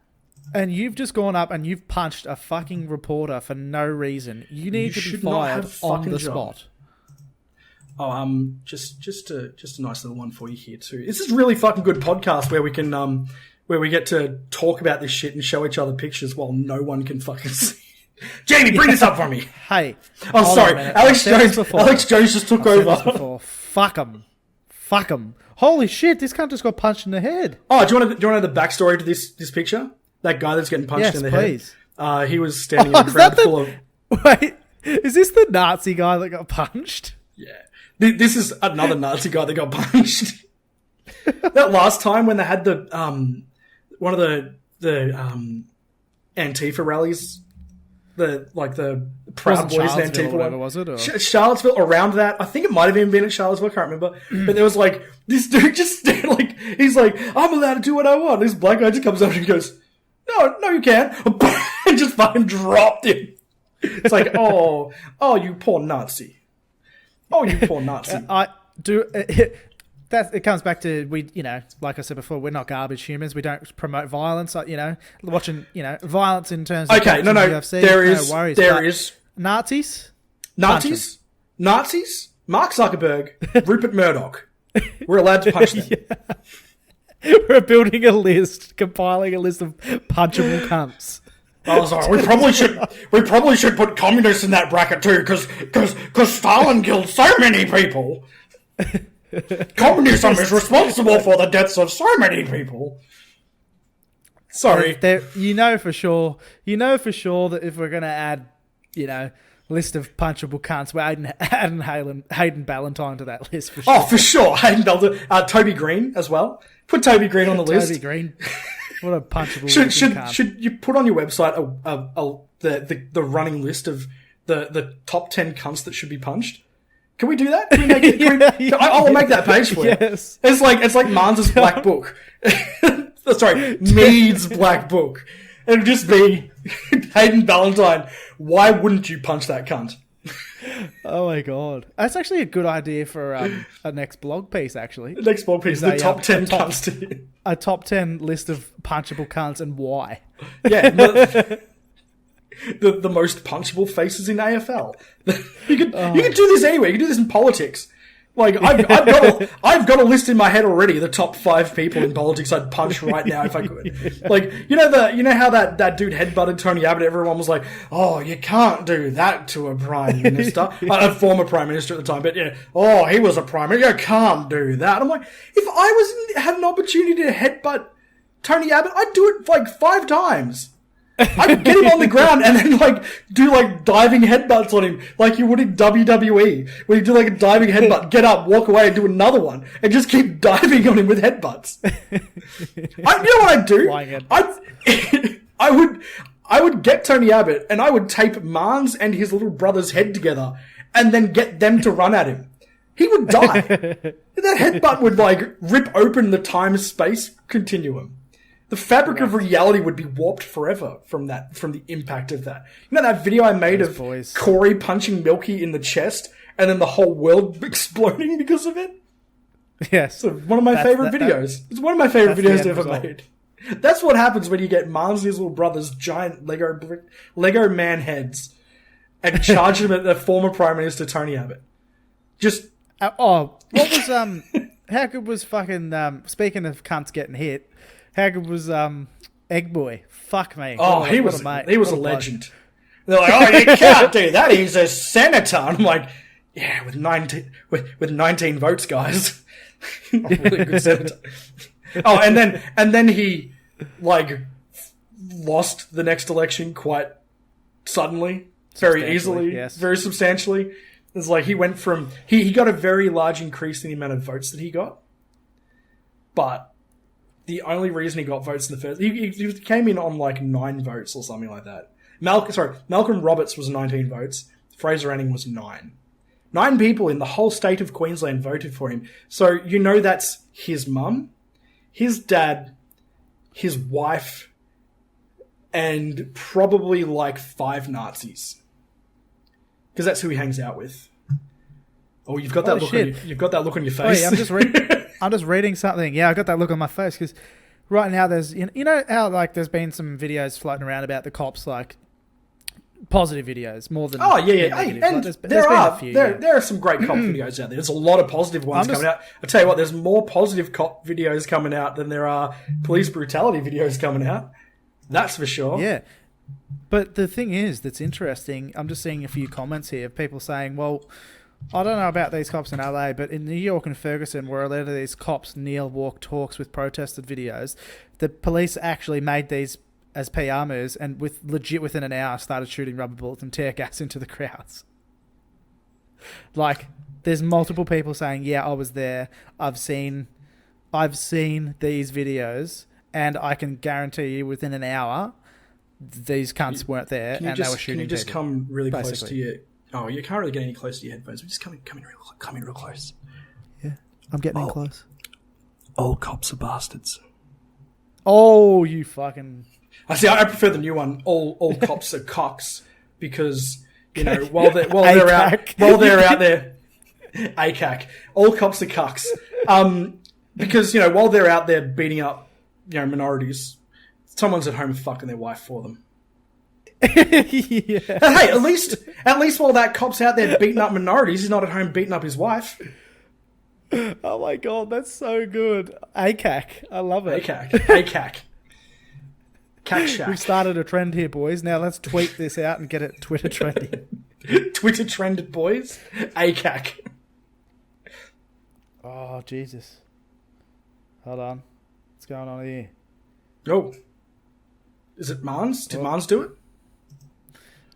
and you've just gone up and you've punched a fucking reporter for no reason, you need to be should not have fired a fucking on the job. spot. Oh, just a nice little one for you here too. This is really fucking good podcast where we can where we get to talk about this shit and show each other pictures while no one can fucking see. Jamie, bring this up for me. Hey, Oh, hold sorry, on a minute. Alex I've said this Jones. before. Alex Jones just took I've said this over. before. Fuck him. Holy shit! This cunt just got punched in the head. Oh, do you want to know the backstory to this picture? That guy that's getting punched Yes, in the please. head. He was standing Oh, in a is crowd that full of. Wait, is this the Nazi guy that got punched? Yeah, this is another Nazi guy that got punched. That last time when they had the one of the Antifa rallies, the Proud Boys and Antifa or whatever, one. was it? Or? Charlottesville, around that. I think it might have even been at Charlottesville, I can't remember. But there was like, this dude just, like, he's like, I'm allowed to do what I want. This black guy just comes up and goes, no, you can't. And just fucking dropped him. It's like, oh, you poor Nazi. Oh, you poor Nazi. I do. It comes back to like I said before, we're not garbage humans. We don't promote violence. Watching violence in terms of Okay, no, UFC, there is, no worries. there is. Nazis. Nazis, Mark Zuckerberg, Rupert Murdoch. We're allowed to punch them. We're building a list, compiling a list of punchable cunts. I was like, we probably should put communists in that bracket too, because Stalin killed so many people. Communism is responsible for the deaths of so many people. Sorry. You know for sure that if we're going to add, list of punchable cunts, we're adding Hayden Ballantyne to that list for sure. Oh, for sure. Hayden Ballantyne. Toby Green as well. Put Toby Green on the list. Toby Green. What a punchable cunt. Should you put on your website the running list of the top 10 cunts that should be punched? Can we do that? Can we make it, I'll make that page for you. Yes. It's like Mans's Black Book. Sorry, Mead's Black Book. It'll just be Hayden Ballantyne. Why wouldn't you punch that cunt? Oh my god, that's actually a good idea for a next blog piece. Actually, The next blog piece, the top 10 cunts. A top 10 list of punchable cunts and why. Yeah. The most punchable faces in AFL. You could do this anywhere. You could do this in politics. Like I've got a list in my head already. The top 5 people in politics I'd punch right now if I could. Like you know how that dude headbutted Tony Abbott. Everyone was like, "Oh, you can't do that to a prime minister, a former prime minister at the time." But yeah, oh, he was a prime minister. You can't do that. I'm like, if I had an opportunity to headbutt Tony Abbott, I'd do it like 5 times. I'd get him on the ground and then do diving headbutts on him like you would in WWE, where you do a diving headbutt, get up, walk away, and do another one, and just keep diving on him with headbutts. You know what I'd do? I would get Tony Abbott and I would tape Mans and his little brother's head together and then get them to run at him. He would die. That headbutt would rip open the time-space continuum. The fabric of reality would be warped forever from the impact of that. You know that video I made of Corey punching Milky in the chest and then the whole world exploding because of it? Yes. So one of my favorite videos. It's one of my favorite videos ever made. That's what happens when you get Mars and his little brother's giant Lego man heads and charge them at the former Prime Minister Tony Abbott. Just... what was... how good was fucking... speaking of cunts getting hit... How good was Egg Boy? Fuck me. Oh, he was a legend. They're like, oh, you can't do that. He's a senator. And I'm like, yeah, with 19 votes, guys. I'm a really good senator. Oh, and then he lost the next election quite suddenly, very easily, yes. very substantially. It's like he went from he got a very large increase in the amount of votes that he got, but the only reason he got votes in the first... He came in on 9 votes or something like that. Malcolm Roberts was 19 votes. Fraser Anning was 9. 9 people in the whole state of Queensland voted for him. So that's his mum, his dad, his wife, and probably 5 Nazis. Because that's who he hangs out with. Oh, you've got that look on your face. Oh, yeah, I'm just reading something. Yeah, I got that look on my face because right now there's you know how like there's been some videos floating around about the cops like positive videos more than Oh yeah. Hey, negative. and Like, there's there been are a few, there are some great cop videos out there. There's a lot of positive ones I'm just- coming out. I tell you what, there's more positive cop videos coming out than there are police brutality videos coming out. That's for sure. Yeah. But the thing is, that's interesting. I'm just seeing a few comments here of people saying, well, I don't know about these cops in LA, but in New York and Ferguson, where a lot of these cops kneel, walk, talks with protested videos, the police actually made these as PR moves and within an hour started shooting rubber bullets and tear gas into the crowds. Like, there's multiple people saying, yeah, I was there. I've seen these videos, and I can guarantee you within an hour these cunts weren't there and they were shooting Can you just people, come really close to basically. your... Oh, you can't really get any closer to your headphones. But just come in real close. Yeah, I'm getting in close. All cops are bastards. Oh, you fucking... I see. I prefer the new one. All cops are cocks because while they're out there, ACAC. All cops are cucks. Because while they're out there beating up minorities, someone's at home fucking their wife for them. Yeah. And hey, at least while that cop's out there beating up minorities, he's not at home beating up his wife. Oh my god, that's so good. ACAC. I love it. ACAC. Cack shack. We've started a trend here, boys. Now let's tweet this out and get it Twitter trending. Twitter trended, boys. ACAC. Oh, Jesus. Hold on. What's going on here? Oh. Is it Mans? Did Mans do it?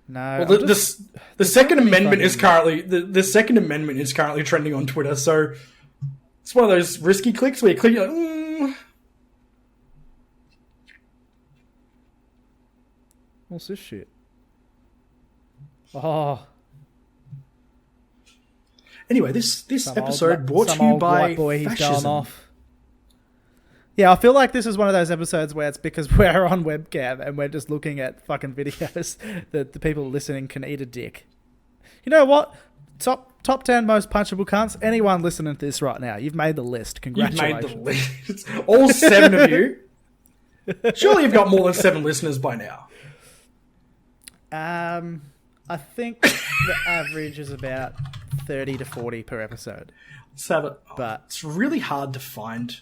No. Well, the Second Amendment is currently the Second Amendment is currently trending on Twitter, so it's one of those risky clicks where you click, you're like, What's this shit? Oh. Anyway, this Some episode old- brought some to you old by white boy, he's fascism. going off. Yeah, I feel like this is one of those episodes where it's because we're on webcam and we're just looking at fucking videos that the people listening can eat a dick. You know what? Top 10 most punchable cunts. Anyone listening to this right now, you've made the list. You've Congratulations. made the list. All 7 of you. Surely you've got more than 7 listeners by now. I think the average is about 30 to 40 per episode. But it's really hard to find.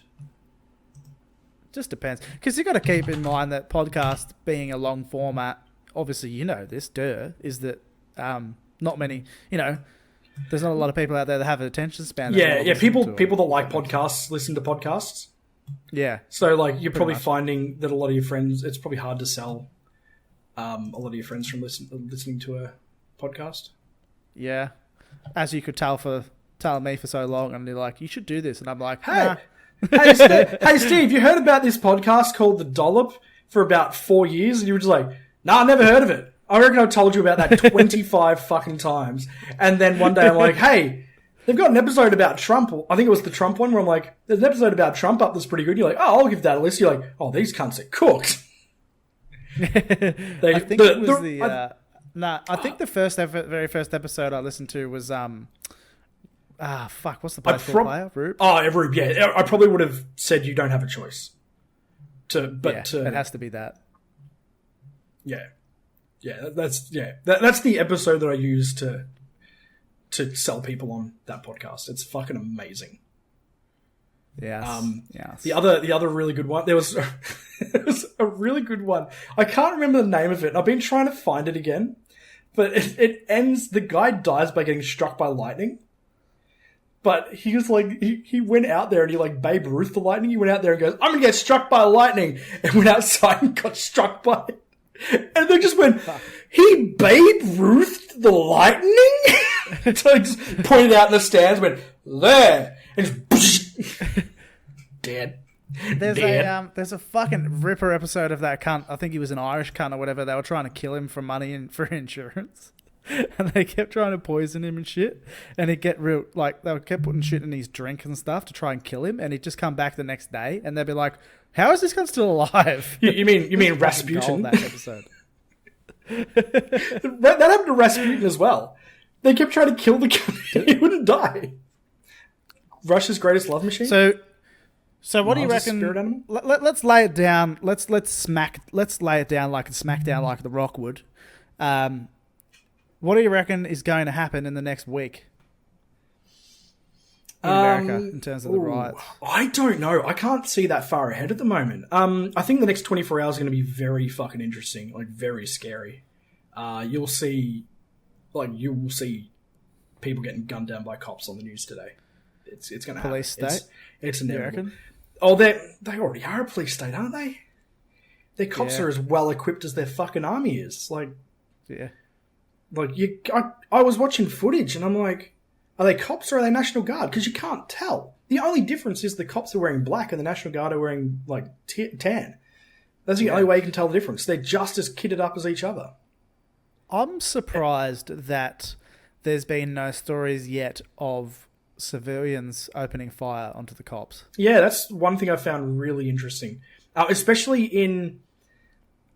Just depends. Because you got to keep in mind that podcast being a long format, obviously you know this, is that not many, there's not a lot of people out there that have an attention span. Yeah, people that like podcasts listen to podcasts. Yeah. So, like, you're probably much. finding that a lot of your friends, it's probably hard to sell a lot of your friends from listening to a podcast. Yeah. As you could tell me for so long, and they're like, you should do this. And I'm like, Hey, nah. hey, Steve, you heard about this podcast called The Dollop for about 4 years? And you were just like, nah, I never heard of it. I reckon I told you about that 25 fucking times. And then one day I'm like, hey, they've got an episode about Trump. I think it was the Trump one where I'm like, there's an episode about Trump up that's pretty good. You're like, oh, I'll give that a listen. You're like, oh, these cunts are cooked. I think it was I think the very first episode I listened to was what's the baseball player? Rube? Oh, Rube, yeah. I probably would have said you don't have a choice. It has to be that. Yeah. Yeah, that's the episode that I use to sell people on that podcast. It's fucking amazing. Yes. Yes. The other really good one, there was a really good one. I can't remember the name of it. I've been trying to find it again, but it ends, the guy dies by getting struck by lightning. But he was like, he went out there and he like Babe Ruth the lightning. He went out there and goes, I'm gonna get struck by lightning, and went outside and got struck by it. And they just went, he Babe Ruth the lightning? So he just pointed out in the stands, went, there, and just dead. There's a fucking ripper episode of that cunt. I think he was an Irish cunt or whatever. They were trying to kill him for money and for insurance. And they kept trying to poison him and shit. And he'd get real, like, they kept putting shit in his drink and stuff to try and kill him. And he'd just come back the next day and they'd be like, how is this cunt still alive? You mean Rasputin? That episode. That happened to Rasputin as well. They kept trying to kill the guy. He wouldn't die. Russia's greatest love machine? So, So what do you Mine's a reckon? spirit animal? Let's lay it down. Let's lay it down like a smackdown like the Rock would. What do you reckon is going to happen in the next week in America in terms of the riots? I don't know. I can't see that far ahead at the moment. I think the next 24 hours are going to be very fucking interesting, like very scary. You will see people getting gunned down by cops on the news today. It's going to happen. Police state? It's inevitable. You reckon? Oh, they already are a police state, aren't they? Their cops Yeah. are as well equipped as their fucking army is. Yeah. I was watching footage and I'm like, are they cops or are they National Guard? Because you can't tell. The only difference is the cops are wearing black and the National Guard are wearing tan. That's the only way you can tell the difference. They're just as kitted up as each other. I'm surprised that there's been no stories yet of civilians opening fire onto the cops. Yeah, that's one thing I found really interesting, especially in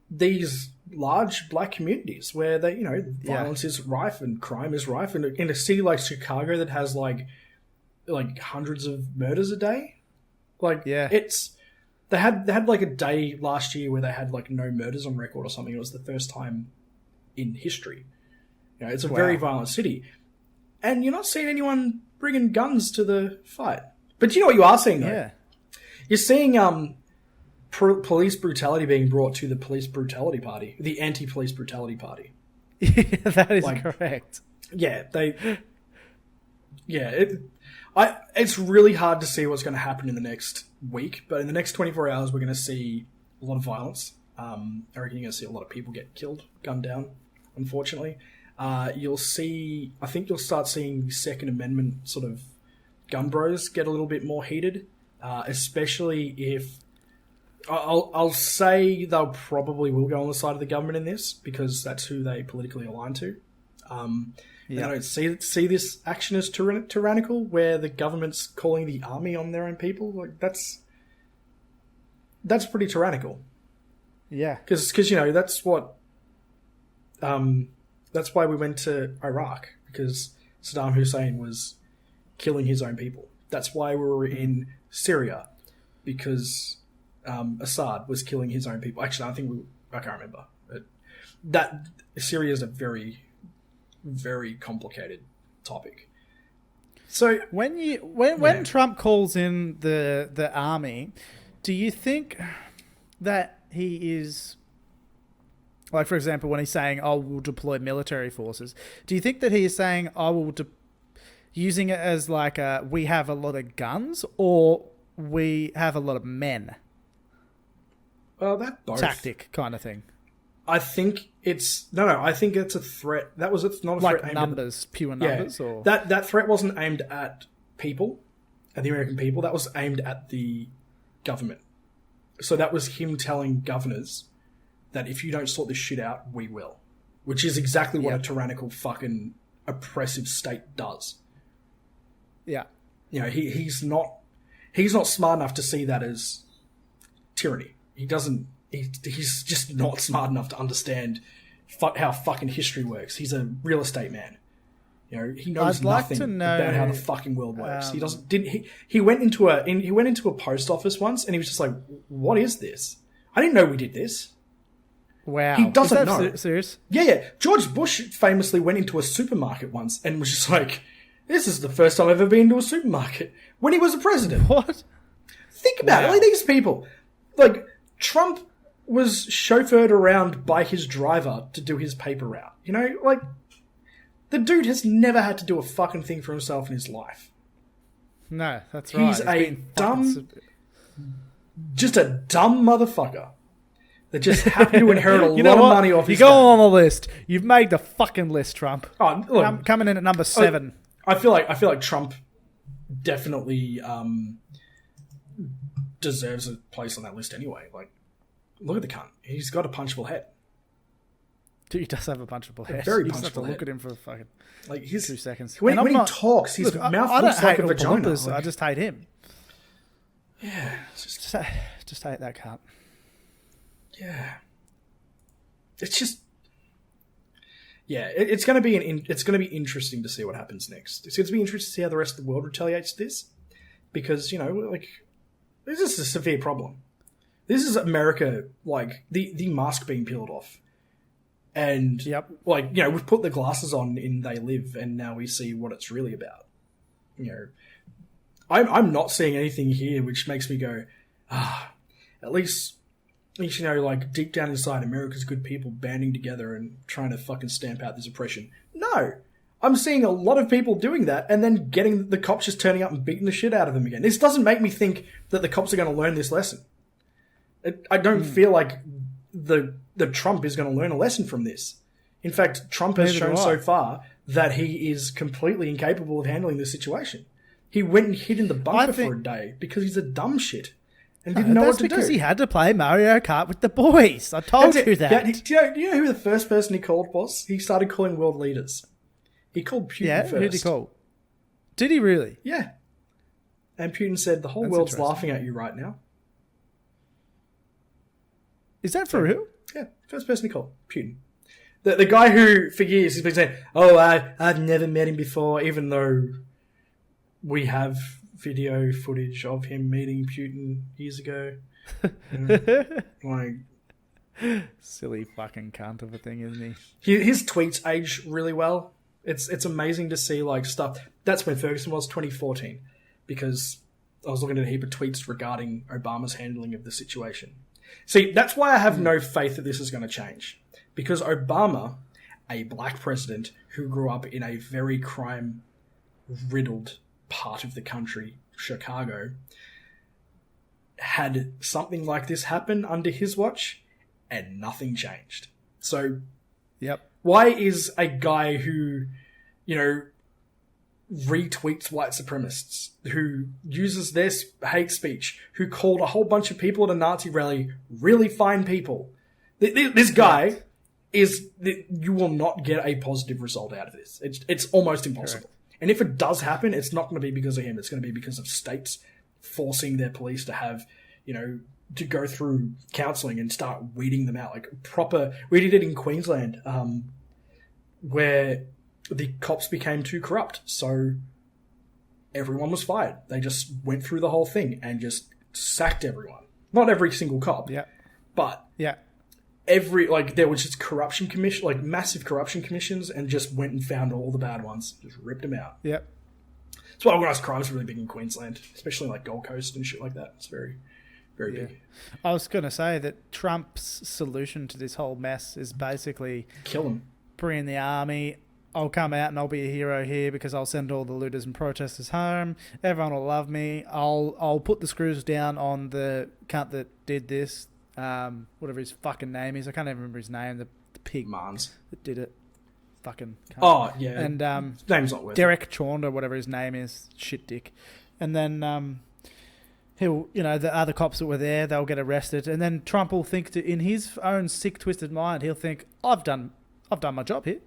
these large black communities where violence is rife and crime is rife, and in a city like Chicago that has like hundreds of murders a day, they had like a day last year where they had like no murders on record or something. It was the first time in history. It's a very violent city, and you're not seeing anyone bringing guns to the fight. But do you know what you are seeing though? Yeah. You're seeing police brutality being brought to the police brutality party, the anti-police brutality party. That is correct. Yeah, it's really hard to see what's going to happen in the next week, but in the next 24 hours, we're going to see a lot of violence. I reckon you're going to see a lot of people get killed, gunned down, unfortunately. I think you'll start seeing the Second Amendment sort of gun bros get a little bit more heated, especially if I'll say they'll probably will go on the side of the government in this because that's who they politically align to. They don't see this action as tyrannical, where the government's calling the army on their own people. Like that's pretty tyrannical. Yeah, because that's what. That's why we went to Iraq, because Saddam Hussein was killing his own people. That's why we were in Syria, because Assad was killing his own people. Actually, I can't remember. But Syria is a very, very complicated topic. So when Trump calls in the army, do you think that he is, like, for example, when he's saying, "I will deploy military forces," do you think that he is saying, "I will," using it as like we have a lot of guns, or we have a lot of men? Well, that both. Tactic kind of thing. I think it's no. I think it's a threat. It's not a like threat. Numbers, pure numbers, or that threat wasn't aimed at people, at the American people. That was aimed at the government. So that was him telling governors that if you don't sort this shit out, we will. Which is exactly what a tyrannical fucking oppressive state does. Yeah. He's not smart enough to see that as tyranny. He's just not smart enough to understand how fucking history works. He's a real estate man. He knows nothing about how the fucking world works. He went into a post office once and he was just like, "What is this? I didn't know we did this." Wow. He doesn't know. Serious? Yeah. George Bush famously went into a supermarket once and was just like, "This is the first time I've ever been to a supermarket," when he was a president. What? Think about it. Like, these people. Like, Trump was chauffeured around by his driver to do his paper route. Like, the dude has never had to do a fucking thing for himself in his life. No, that's right. He's a dumb motherfucker that just happened to inherit a lot of money off his You go on the list. You've made the fucking list, Trump. Oh, look, coming in at number 7. I feel like Trump definitely deserves a place on that list anyway. Like, look at the cunt. He's got a punchable head. Dude, he does have a punchable head. Very you just have to punchable look head. at him for fucking like 2 seconds. When he talks, his mouth looks like a vagina. I just hate him. Yeah, just hate that cunt. Yeah, it's just it's going to be interesting to see what happens next. It's going to be interesting to see how the rest of the world retaliates to this, because This is a severe problem. This is America, like, the mask being peeled off. And, like, you know, we've put the glasses on in They Live, and now we see what it's really about. You know, I'm not seeing anything here which makes me go, at least, you know, like, deep down inside, America's good people banding together and trying to fucking stamp out this oppression. No! I'm seeing a lot of people doing that and then getting the cops just turning up and beating the shit out of them again. This doesn't make me think that the cops are going to learn this lesson. I don't feel like the Trump is going to learn a lesson from this. In fact, Trump has shown so far that he is completely incapable of handling the situation. He went and hid in the bunker for a day because he's a dumb shit and didn't know what to do. That's because he had to play Mario Kart with the boys. I told you that. Yeah, do you know who the first person he called was? He started calling world leaders. He called Putin first. Who did he call? Did he really? Yeah. And Putin said, the whole world's laughing at you right now. Is that for real? Yeah, first person he called, Putin. The guy who, for years, he's been saying, I've never met him before, even though we have video footage of him meeting Putin years ago. Like, silly fucking cunt of a thing, isn't he? His tweets age really well. It's amazing to see, like, stuff. That's when Ferguson was, 2014, because I was looking at a heap of tweets regarding Obama's handling of the situation. See, that's why I have no faith that this is going to change. Because Obama, a black president who grew up in a very crime-riddled part of the country, Chicago, had something like this happen under his watch, and nothing changed. So, why is a guy who, you know, retweets white supremacists, who uses their hate speech, who called a whole bunch of people at a Nazi rally really fine people? This guy you will not get a positive result out of this. It's almost impossible. Correct. And if it does happen, it's not going to be because of him. It's going to be because of states forcing their police to have, you know, to go through counselling and start weeding them out. Like proper, we did it in Queensland, where the cops became too corrupt. So everyone was fired. They just went through the whole thing and just sacked everyone. Not every single cop. But there was just corruption commission, like massive corruption commissions, and just went and found all the bad ones, just ripped them out. That's why organised crime is really big in Queensland, especially like Gold Coast and shit like that. It's very, very big. I was going to say that Trump's solution to this whole mess is basically kill them, bring in the army. I'll come out and I'll be a hero here because I'll send all the looters and protesters home. Everyone will love me. I'll put the screws down on the cunt that did this. Whatever his fucking name is. I can't even remember his name. The pig Mans that did it. Fucking cunt. Oh, yeah. And name's not worth Derek Chaunder, whatever his name is. Shit dick. And then he'll, you know, the other cops that were there, they'll get arrested. And then Trump will think in his own sick, twisted mind, he'll think, I've done my job here.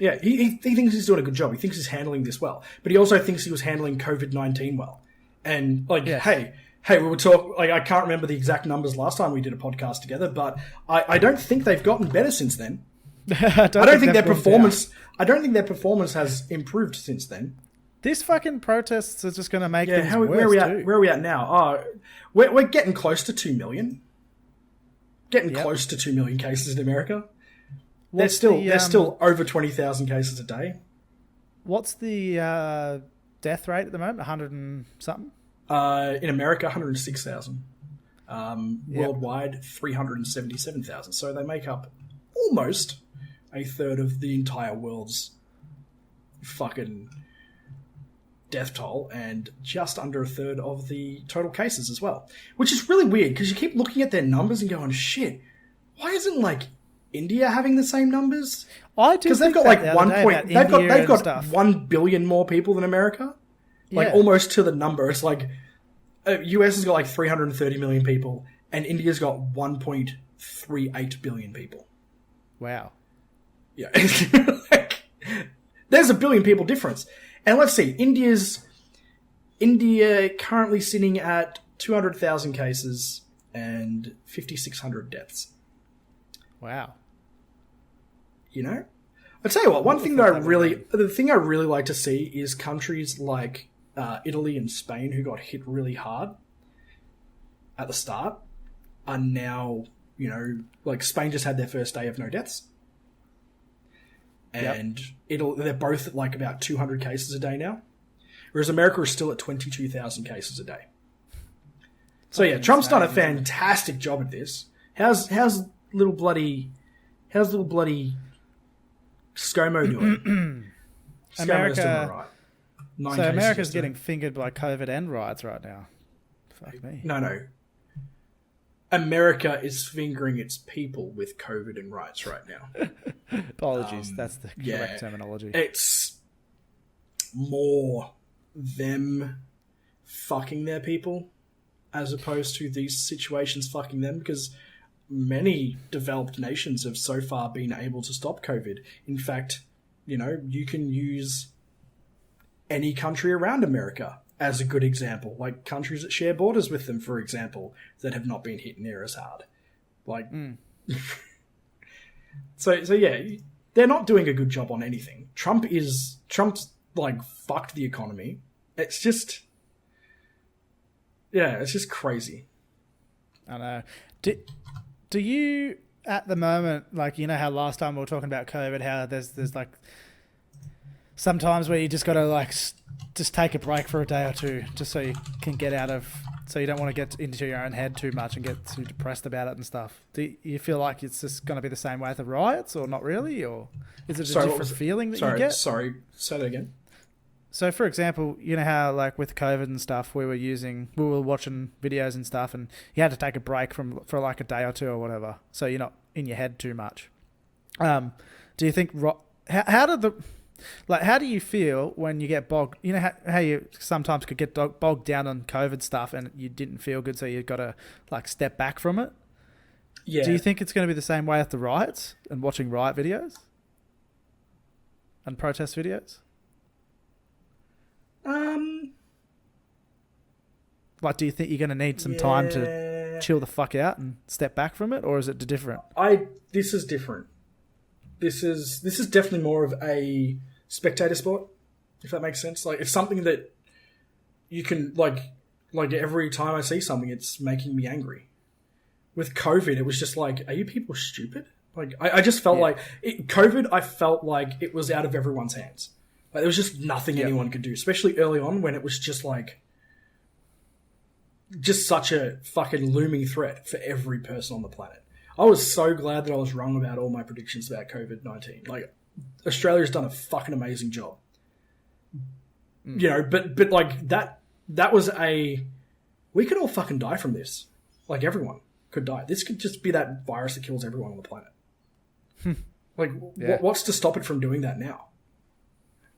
Yeah, he thinks he's doing a good job. He thinks he's handling this well. But he also thinks he was handling COVID-19 well. And, like, hey, we were talking, like, I can't remember the exact numbers last time we did a podcast together, but I don't think they've gotten better since then. I don't think their performance has improved since then. This fucking protests is just going to make things worse, where are we at now? We're getting close to 2 million. Close to 2 million cases in America. There's still over 20,000 cases a day. What's the death rate at the moment? 100 and something? In America, 106,000. Worldwide, 377,000. So they make up almost a third of the entire world's fucking death toll, and just under a third of the total cases as well. Which is really weird, because you keep looking at their numbers and going, shit, why isn't, like, India having the same numbers? I do, because they've got like they've got 1 billion more people than America, like almost to the number. It's like US has got like 330 million people, and India's got 1.38 billion people. Wow. Yeah, there's a billion people difference. And let's see, India currently sitting at 200,000 cases and 5,600 deaths. Wow. You know, I tell you what. The thing I really like to see is countries like Italy and Spain, who got hit really hard at the start, are now, like Spain just had their first day of no deaths. And they're both at like about 200 cases a day now. Whereas America is still at 22,000 cases a day. So yeah, Trump's done a fantastic job at this. How's little bloody ScoMo doing? ScoMo's doing all right. So America's getting fingered by COVID and riots right now. Fuck me. No. America is fingering its people with COVID and riots right now. Apologies, that's the correct terminology. It's more them fucking their people as opposed to these situations fucking them, because many developed nations have so far been able to stop COVID. In fact, you can use any country around America as a good example, like countries that share borders with them, for example, that have not been hit near as hard. Like, so yeah, they're not doing a good job on anything. Trump's like fucked the economy. It's just crazy. I know. Do you at the moment, like, how last time we were talking about COVID, how there's like sometimes where you just got to like just take a break for a day or two, just so you can get out of, so you don't want to get into your own head too much and get too depressed about it and stuff. Do you feel like it's just going to be the same way with the riots, or not really, or is it a different feeling that you get? Sorry, say that again. So, for example, you know how like with COVID and stuff, we were watching videos and stuff, and you had to take a break for like a day or two or whatever, so you're not in your head too much. Do you think how do you feel when you get bogged? You know how you sometimes could get bogged down on COVID stuff and you didn't feel good, so you've got to like step back from it? Yeah. Do you think it's going to be the same way with the riots and watching riot videos and protest videos? Like, do you think you're going to need some time to chill the fuck out and step back from it, or is it different? This is different. This is definitely more of a spectator sport, if that makes sense. Like, it's something that you can like every time I see something, it's making me angry. With COVID, it was just like, are you people stupid? Like, I just felt like COVID. I felt like it was out of everyone's hands. Like, there was just nothing anyone could do, especially early on when it was just like, just such a fucking looming threat for every person on the planet. I was so glad that I was wrong about all my predictions about COVID-19. Like, Australia's done a fucking amazing job. But like that was we could all fucking die from this. Like, everyone could die. This could just be that virus that kills everyone on the planet. Like, what's to stop it from doing that now?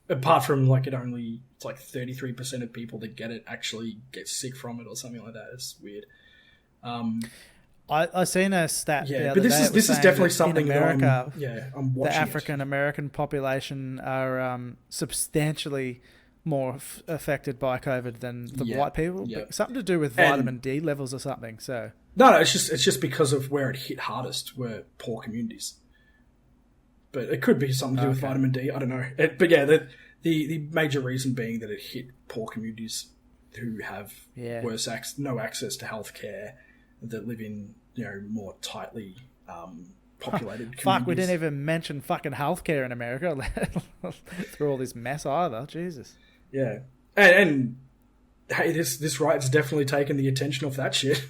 Apart from, like, it's like 33% of people that get it actually get sick from it or something like that. It's weird. I seen a stat. Yeah, but this is definitely something in America, that I'm watching. The African American population are substantially more affected by COVID than the white people. Yeah. Something to do with vitamin D levels or something. So no, it's just because of where it hit hardest were poor communities. But it could be something to do with vitamin D. I don't know. But yeah, the major reason being that it hit poor communities who have no access to healthcare, that live in more tightly populated communities. Fuck, we didn't even mention fucking healthcare in America through all this mess either. Jesus. Yeah, and hey, this riot's definitely taken the attention off that shit.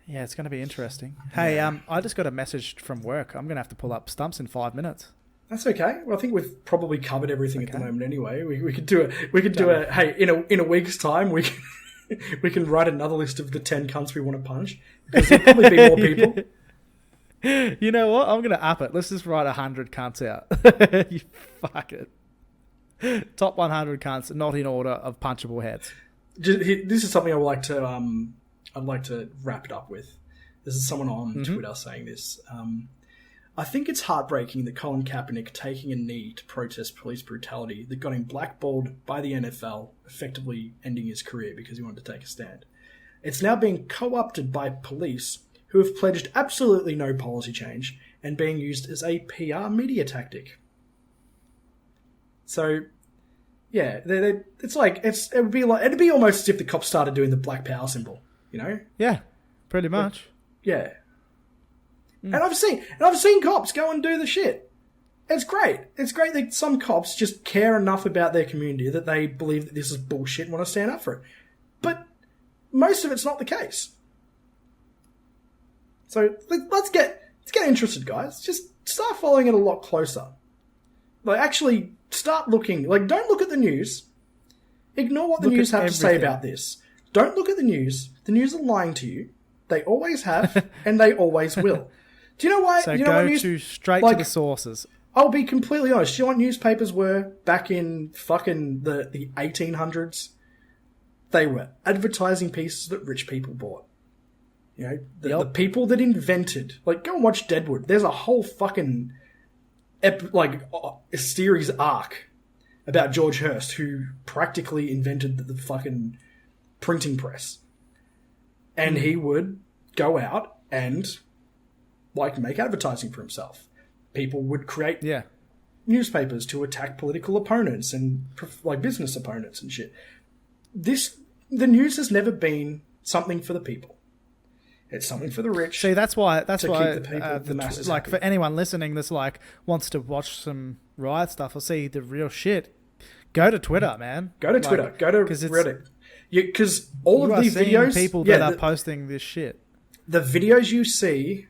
Yeah, it's going to be interesting. Hey, I just got a message from work. I'm going to have to pull up stumps in 5 minutes. That's okay. Well, I think we've probably covered everything at the moment anyway. We could do a hey, in a week's time we can write another list of the 10 cunts we want to punch, because there'll probably be more people. You know what? I'm going to up it. Let's just write 100 cunts out. You fuck it. Top 100 cunts, not in order of punchable heads. This is something I would like to I'd like to wrap it up with. This is someone on Twitter saying this. I think it's heartbreaking that Colin Kaepernick taking a knee to protest police brutality that got him blackballed by the NFL, effectively ending his career because he wanted to take a stand. It's now being co-opted by police who have pledged absolutely no policy change and being used as a PR media tactic. So, Yeah, it'd be almost as if the cops started doing the Black Power symbol, you know? Yeah, pretty much. Yeah. And I've seen cops go and do the shit. It's great. It's great that some cops just care enough about their community that they believe that this is bullshit and want to stand up for it. But most of it's not the case. So let's get interested, guys. Just start following it a lot closer. Like, actually start looking. Like, don't look at the news. Ignore what the news have to say about this. Don't look at the news. The news are lying to you. They always have, and they always will. Do you know why? So you know go straight to the sources. I'll be completely honest. Do you know what newspapers were back in fucking the 1800s? They were advertising pieces that rich people bought. You know, the people that invented... Like, go and watch Deadwood. There's a whole fucking... a series arc about George Hearst, who practically invented the fucking printing press. And he would go out and, like, make advertising for himself. People would create newspapers to attack political opponents and, like, business opponents and shit. The news has never been something for the people. It's something for the rich. See, that's why keep the people, the masses like, happy. for anyone listening that's like wants to watch some riot stuff or see the real shit, go to Twitter, man. Go to Twitter. Go to Reddit. Because all you of these seeing videos, people that are posting this shit. The videos you see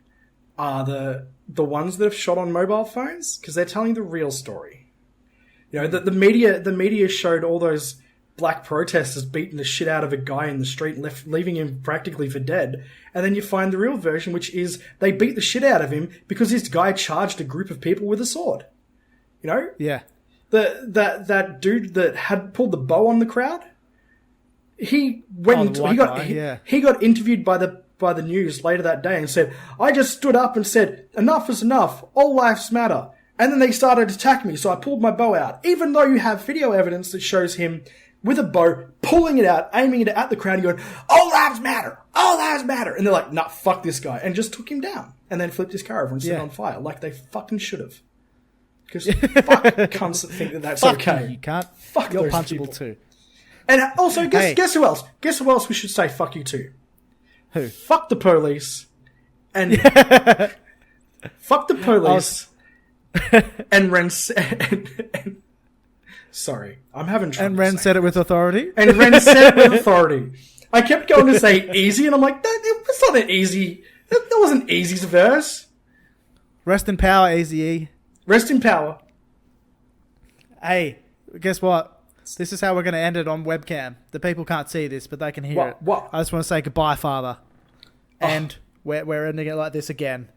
are the ones that have shot on mobile phones because they're telling the real story. You know, the media showed all those black protesters beating the shit out of a guy in the street and leaving him practically for dead. And then you find the real version, which is they beat the shit out of him because this guy charged a group of people with a sword. You know? Yeah. That dude that had pulled the bow on the crowd, he got interviewed by the news later that day and said, I just stood up and said, enough is enough, all lives matter. And then they started to attack me, so I pulled my bow out. Even though you have video evidence that shows him with a bow, pulling it out, aiming it at the crowd, and going, all lives matter! All lives matter! And they're like, nah, fuck this guy. And just took him down. And then flipped his car over and set it on fire, like they fucking should have. Because fuck cunts that think that that's okay. You can't. Fuck You're those punchable people. too. And also, guess who else? Guess who else we should say fuck you to? Who? Fuck the police. And... fuck the police. And Ren... Sorry, I'm having trouble. And Ren said it with authority? And Ren said it with authority. I kept going to say easy, and I'm like, that's not an easy... That wasn't Easy's verse. Rest in power, Eazy-E. Rest in power. Hey, guess what? This is how we're going to end it on webcam. The people can't see this, but they can hear it. What? I just want to say goodbye, Father. And we're ending it like this again.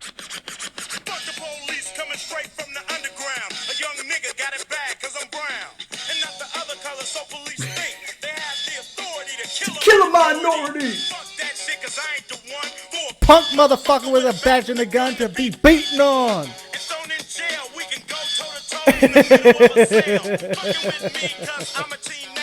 Fuck the police coming straight from the underground. A young nigga got it bad cause I'm brown. And not the other color, so police think they have the authority to Kill a minority. Fuck that shit cause I ain't the one for a Punk motherfucker with a badge and a gun to be beaten on. and thrown in jail. We can go toe to toe in the middle of a cell. Fucking with me cause I'm a team now.